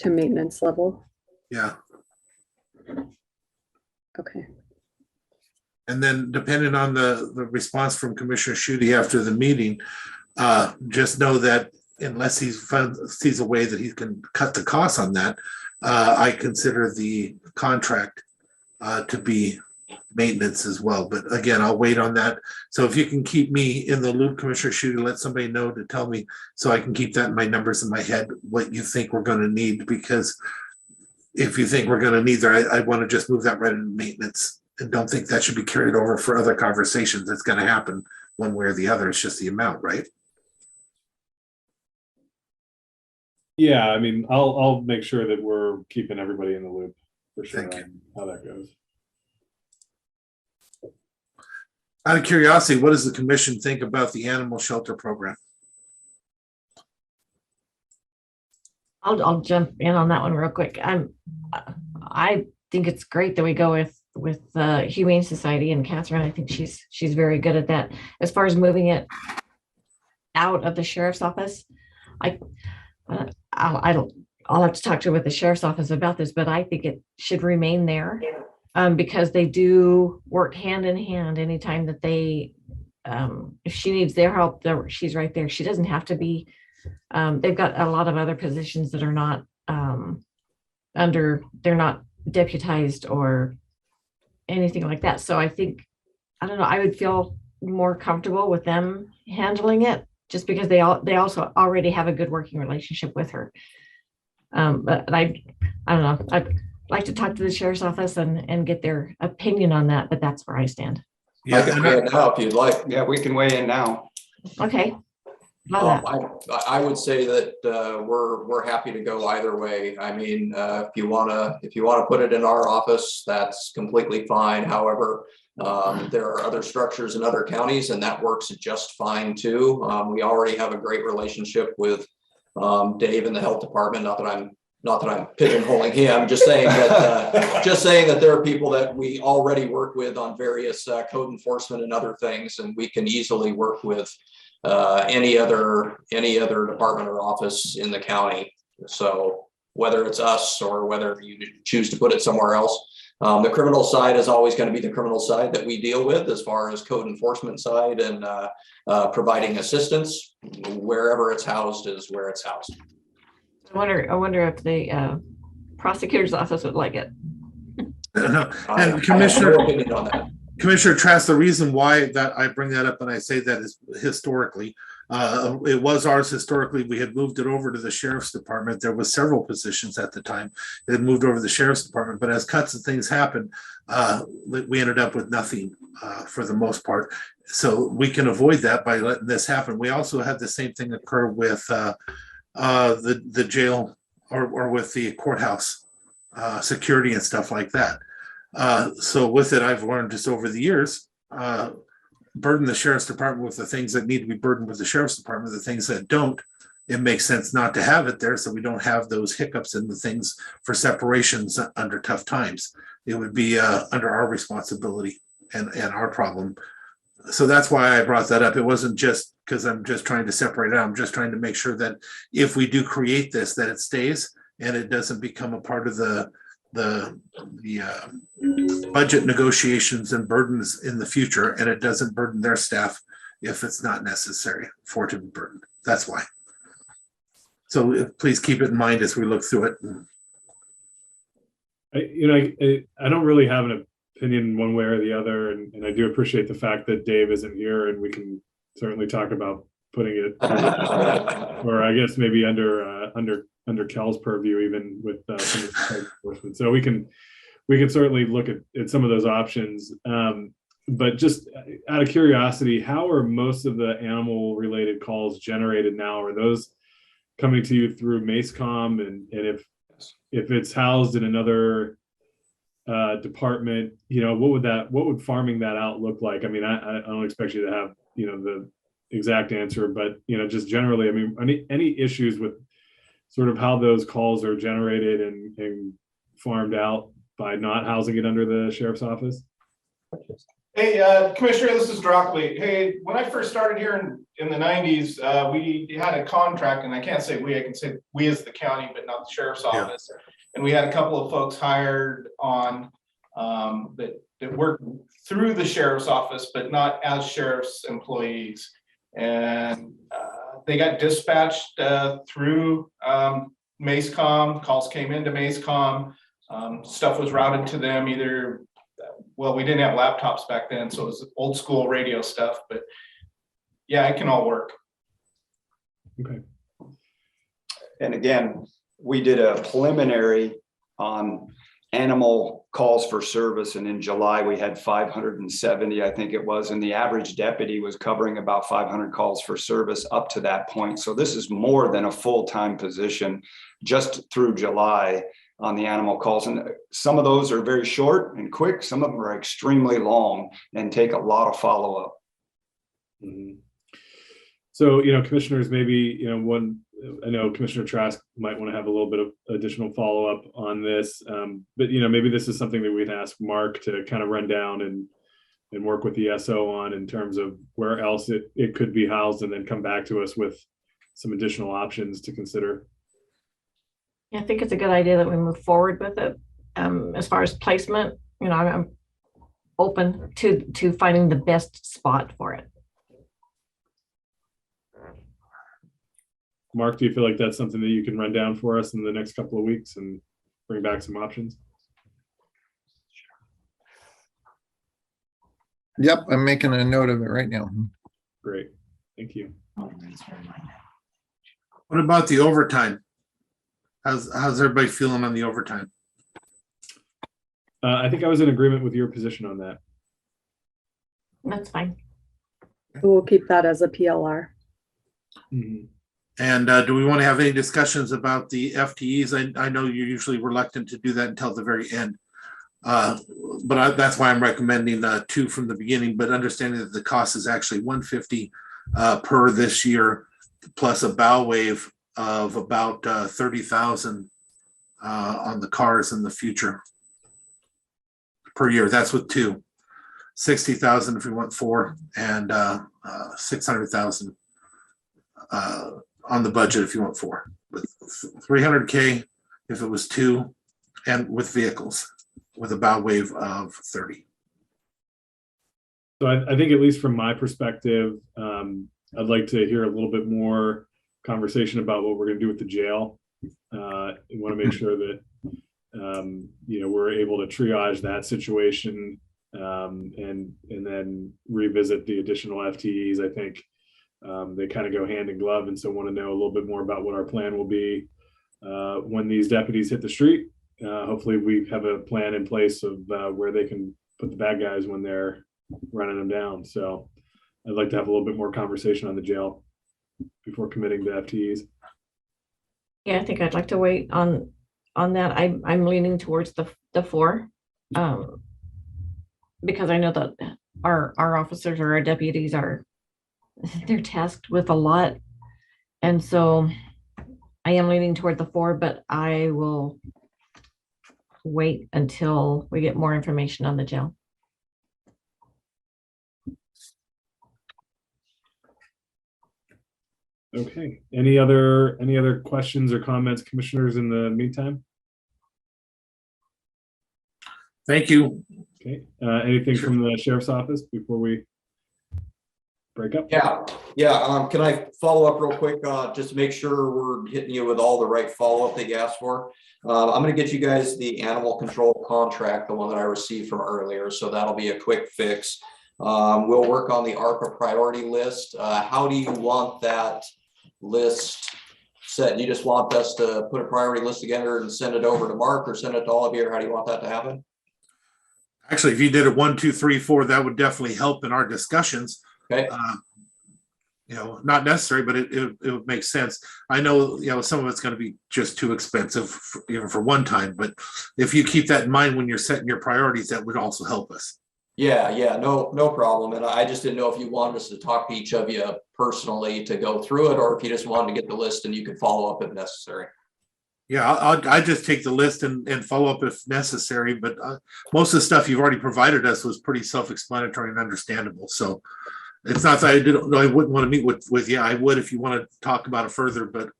maintenance level. Yeah. Okay. And then depending on the response from Commissioner Schutte after the meeting, just know that unless sees a way that he can cut the costs on that, I consider the contract to be maintenance as well. But again, I'll wait on that. So if you can keep me in the loop, Commissioner Schutte, let somebody know to tell me so I can keep that in my numbers in my head, what you think we're going to need. Because if you think we're going to need there, I want to just move that right into maintenance and don't think that should be carried over for other conversations. That's going to happen one way or the other. It's just the amount, right? Yeah, I mean, I'll make sure that we're keeping everybody in the loop for sure on how that goes. Out of curiosity, what does the commission think about the animal shelter program? I'll jump in on that one real quick. I think it's great that we go with the Humane Society and Catherine. I think she's very good at that. As far as moving it out of the sheriff's office, I'll have to talk to with the sheriff's office about this, but I think it should remain there because they do work hand in hand. Anytime that they, if she needs their help, she's right there. She doesn't have to be. They've got a lot of other positions that are not they're not deputized or anything like that. So I think, I don't know, I would feel more comfortable with them handling it just because they also already have a good working relationship with her. But I don't know, I'd like to talk to the sheriff's office and get their opinion on that, but that's where I stand. I can weigh in now if you'd like. Yeah, we can weigh in now. Okay. Love that. I would say that we're happy to go either way. I mean, if you wanna put it in our office, that's completely fine. However, there are other structures in other counties, and that works just fine too. We already have a great relationship with Dave in the health department. Not that I'm pigeonholing him. Just saying that there are people that we already work with on various code enforcement and other things, and we can easily work with any other department or office in the county. So whether it's us or whether you choose to put it somewhere else, the criminal side is always going to be the criminal side that we deal with as far as code enforcement side, and providing assistance wherever it's housed is where it's housed. I wonder if the prosecutor's office would like it. And Commissioner Trask, the reason why that I bring that up and I say that is historically, it was ours historically. We had moved it over to the sheriff's department. There was several positions at the time that had moved over to the sheriff's department, but as cuts and things happened, we ended up with nothing for the most part. So we can avoid that by letting this happen. We also had the same thing occur with the jail or with the courthouse security and stuff like that. So with it, I've learned just over the years, burden the sheriff's department with the things that need to be burdened with the sheriff's department, the things that don't, it makes sense not to have it there so we don't have those hiccups and the things for separations under tough times. It would be under our responsibility and our problem. So that's why I brought that up. It wasn't just because I'm just trying to separate it out. I'm just trying to make sure that if we do create this, that it stays and it doesn't become a part of the budget negotiations and burdens in the future, and it doesn't burden their staff if it's not necessary for it to be burdened. That's why. So please keep it in mind as we look through it. I don't really have an opinion one way or the other, and I do appreciate the fact that Dave isn't here, and we can certainly talk about putting it, or I guess maybe under Cal's purview, even with some of the enforcement. So we can certainly look at some of those options. But just out of curiosity, how are most of the animal related calls generated now? Are those coming to you through MACECOM? And if it's housed in another department, what would farming that out look like? I mean, I don't expect you to have, the exact answer, but, just generally, I mean, any issues with sort of how those calls are generated and farmed out by not housing it under the sheriff's office? Hey, Commissioner, this is Drockley. Hey, when I first started here in the 90s, we had a contract, and I can't say we, I can say we as the county, but not the sheriff's office. And we had a couple of folks hired on that work through the sheriff's office, but not as sheriff's employees. And they got dispatched through MACECOM. Calls came into MACECOM. Stuff was routed to them either, well, we didn't have laptops back then, so it was old school radio stuff, but yeah, it can all work. Okay. And again, we did a preliminary on animal calls for service, and in July we had 570, I think it was, and the average deputy was covering about 500 calls for service up to that point. So this is more than a full-time position just through July on the animal calls, and some of those are very short and quick. Some of them are extremely long and take a lot of follow-up. Mm-hmm. So, commissioners, maybe, I know Commissioner Trask might want to have a little bit of additional follow-up on this, but, maybe this is something that we'd ask Mark to kind of run down and work with the SO on in terms of where else it could be housed, and then come back to us with some additional options to consider. Yeah, I think it's a good idea that we move forward with it. As far as placement, I'm open to finding the best spot for it. Mark, do you feel like that's something that you can run down for us in the next couple of weeks and bring back some options? Yep, I'm making a note of it right now. Great, thank you. What about the overtime? How's everybody feeling on the overtime? I think I was in agreement with your position on that. That's fine. We'll keep that as a PLR. Mm-hmm. And do we want to have any discussions about the FTEs? I know you're usually reluctant to do that until the very end. But that's why I'm recommending 2 from the beginning, but understanding that the cost is actually $150 per this year, plus a bow wave of about 30,000 on the cars in the future per year. That's with 2. 60,000 if we want 4, and 600,000 on the budget if you want 4. With 300K if it was 2, and with vehicles with a bow wave of 30. So I think, at least from my perspective, I'd like to hear a little bit more conversation about what we're going to do with the jail. We want to make sure that we're able to triage that situation, and then revisit the additional FTEs. I think they kind of go hand in glove, and so want to know a little bit more about what our plan will be when these deputies hit the street. Hopefully we have a plan in place of where they can put the bad guys when they're running them down. So I'd like to have a little bit more conversation on the jail before committing to FTEs. Yeah, I think I'd like to wait on that. I'm leaning towards the 4, because I know that our officers or our deputies they're tasked with a lot, and so I am leaning toward the 4, but I will wait until we get more information on the jail. Okay. Any other questions or comments, commissioners, in the meantime? Thank you. Okay. Anything from the sheriff's office before we break up? Yeah. Can I follow up real quick, just to make sure we're hitting you with all the right follow-up that you asked for? I'm going to get you guys the animal control contract, the one that I received from earlier. So that'll be a quick fix. We'll work on the ARPA priority list. How do you want that list set? You just want us to put a priority list together and send it over to Mark, or send it to all of you, or how do you want that to happen? Actually, if you did it 1, 2, 3, 4, that would definitely help in our discussions. Okay. Not necessary, but it would make sense. I know, some of it's going to be just too expensive even for one time, but if you keep that in mind when you're setting your priorities, that would also help us. Yeah, no problem. And I just didn't know if you wanted us to talk to each of you personally to go through it, or if you just wanted to get the list and you could follow up if necessary. Yeah, I just take the list and follow up if necessary, but most of the stuff you've already provided us was pretty self-explanatory and understandable. So it's not that I wouldn't want to meet with you. I would if you want to talk about it further, but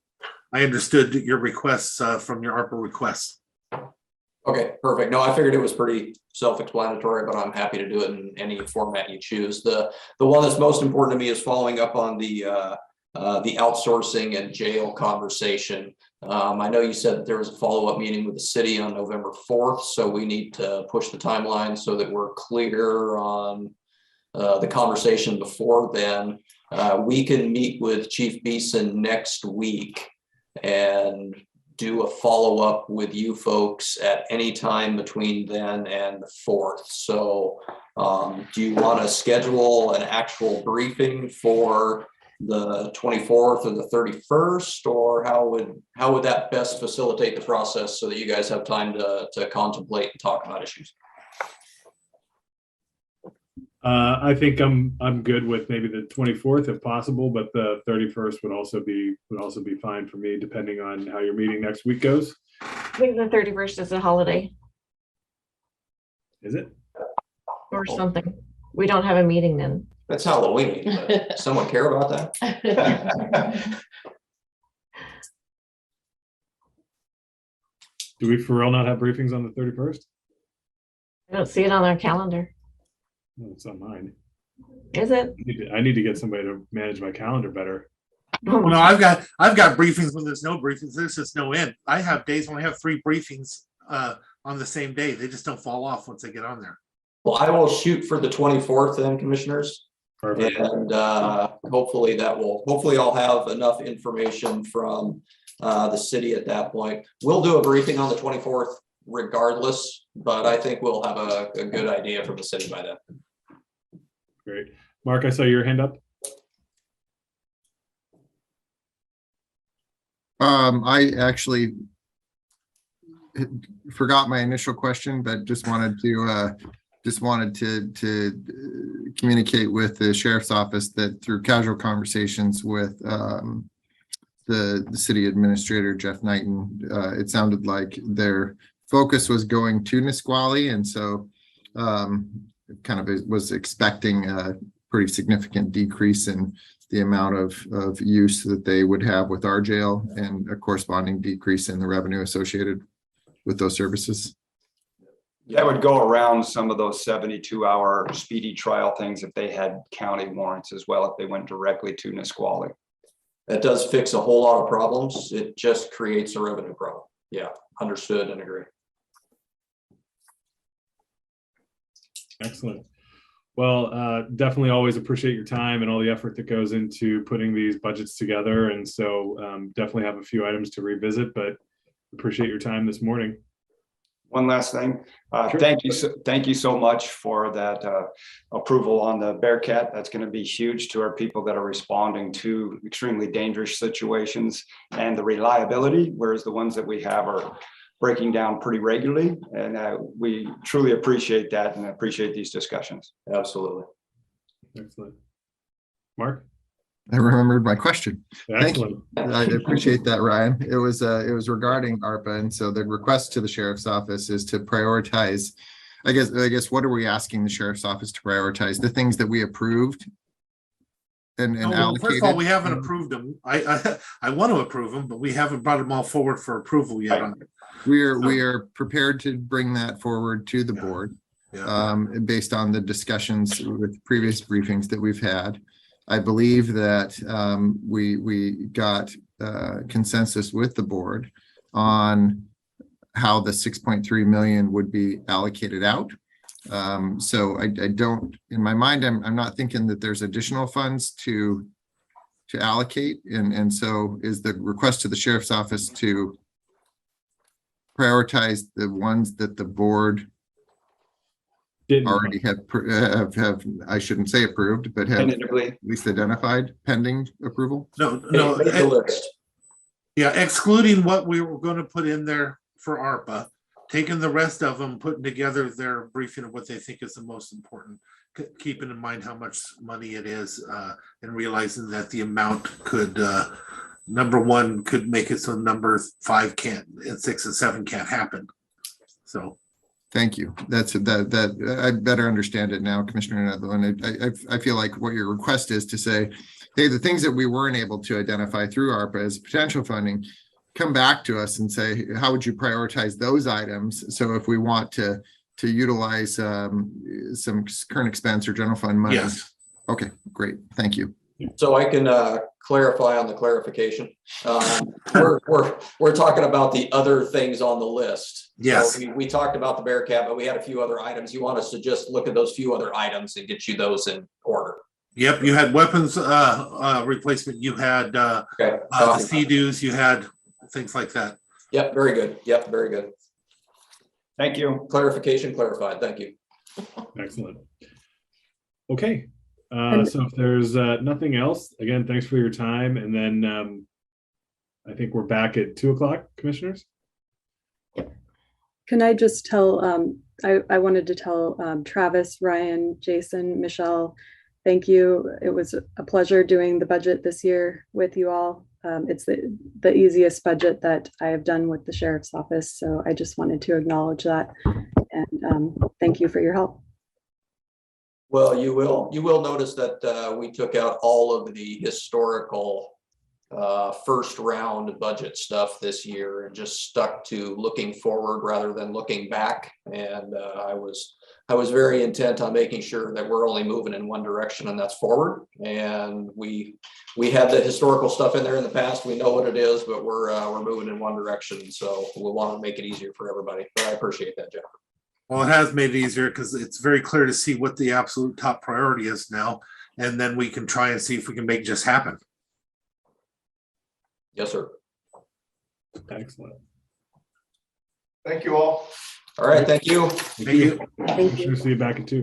I understood your requests from your ARPA requests. Okay, perfect. No, I figured it was pretty self-explanatory, but I'm happy to do it in any format you choose. The one that's most important to me is following up on the outsourcing and jail conversation. I know you said that there was a follow-up meeting with the city on November 4th, so we need to push the timeline so that we're clear on the conversation before then. We can meet with Chief Beeson next week and do a follow-up with you folks at any time between then and the 4th. So do you want to schedule an actual briefing for the 24th or the 31st, or how would that best facilitate the process so that you guys have time to contemplate and talk about issues? I think I'm good with maybe the 24th if possible, but the 31st would also be fine for me, depending on how your meeting next week goes. I think the 31st is a holiday Is it? or something. We don't have a meeting then. That's Halloween. But someone care about that? Do we for real not have briefings on the 31st? I don't see it on our calendar. No, it's on mine. Is it? I need to get somebody to manage my calendar better. Oh, No, I've got briefings when there's no briefings. There's just no end. I have days when I have 3 briefings on the same day. They just don't fall off once they get on there. Well, I will shoot for the 24th then, commissioners. Perfect. And hopefully I'll have enough information from the city at that point. We'll do a briefing on the 24th regardless, but I think we'll have a good idea from the city by then. Great. Mark, I saw your hand up. I actually forgot my initial question, but just wanted to communicate with the sheriff's office that through casual conversations with the city administrator, Jeff Knighton, it sounded like their focus was going to Nisqually, and so kind of was expecting a pretty significant decrease in the amount of use that they would have with our jail and a corresponding decrease in the revenue associated with those services. That would go around some of those 72-hour speedy trial things if they had county warrants as well, if they went directly to Nisqually. That does fix a whole lot of problems. It just creates a revenue problem. Yeah, understood and agree. Excellent. Well, definitely always appreciate your time and all the effort that goes into putting these budgets together. And so definitely have a few items to revisit, but appreciate your time this morning. One last thing. Sure. Thank you so much for that approval on the Bearcat. That's going to be huge to our people that are responding to extremely dangerous situations, and the reliability, whereas the ones that we have are breaking down pretty regularly. And we truly appreciate that and appreciate these discussions. Absolutely. Excellent. Mark? I remembered my question. Excellent. Thank you. I appreciate that, Ryan. It was regarding ARPA, and so the request to the sheriff's office is to prioritize. I guess what are we asking the sheriff's office to prioritize? The things that we approved and allocated. First of all, we haven't approved them. I want to approve them, but we haven't brought them all forward for approval yet. We are prepared to bring that forward to the board, based on the discussions with previous briefings that we've had. I believe that we got consensus with the board on how the 6.3 million would be allocated out. So I don't, in my mind, I'm not thinking that there's additional funds to allocate. And so is the request to the sheriff's office to prioritize the ones that the board already have, I shouldn't say approved, but have at least identified pending approval? No. Yeah, excluding what we were going to put in there for ARPA, taking the rest of them, putting together their briefing of what they think is the most important, keeping in mind how much money it is, and realizing that the amount could, number 1 could make it so number 5 can't, and 6 and 7 can't happen. So. Thank you. That I better understand it now, Commissioner Netherland. I feel like what your request is to say, hey, the things that we weren't able to identify through ARPA as potential funding, come back to us and say, how would you prioritize those items? So if we want to utilize some current expense or general fund money. Yes. Okay, great. Thank you. So I can clarify on the clarification. We're talking about the other things on the list. Yes. So we talked about the Bearcat, but we had a few other items. You want us to just look at those few other items and get you those in order. Yep, you had weapons replacement, you had Okay. the CDs, you had things like that. Yep, very good. Yep, very good. Thank you. Clarification clarified. Thank you. Excellent. Okay. So if there's nothing else, again, thanks for your time. And then I think we're back at 2 o'clock, commissioners. Can I just tell, I wanted to tell Travis, Ryan, Jason, Michelle, thank you. It was a pleasure doing the budget this year with you all. It's the easiest budget that I have done with the sheriff's office. So I just wanted to acknowledge that and thank you for your help. Well, you will notice that we took out all of the historical first round budget stuff this year and just stuck to looking forward rather than looking back. And I was very intent on making sure that we're only moving in one direction, and that's forward. And we had the historical stuff in there in the past. We know what it is, but we're moving in one direction. So we'll want to make it easier for everybody. But I appreciate that, Jeff. Well, it has made it easier because it's very clear to see what the absolute top priority is now. And then we can try and see if we can make it just happen. Yes, sir. Excellent. Thank you all. All right. Thank you. Thank you. Thank you. See you back at 2.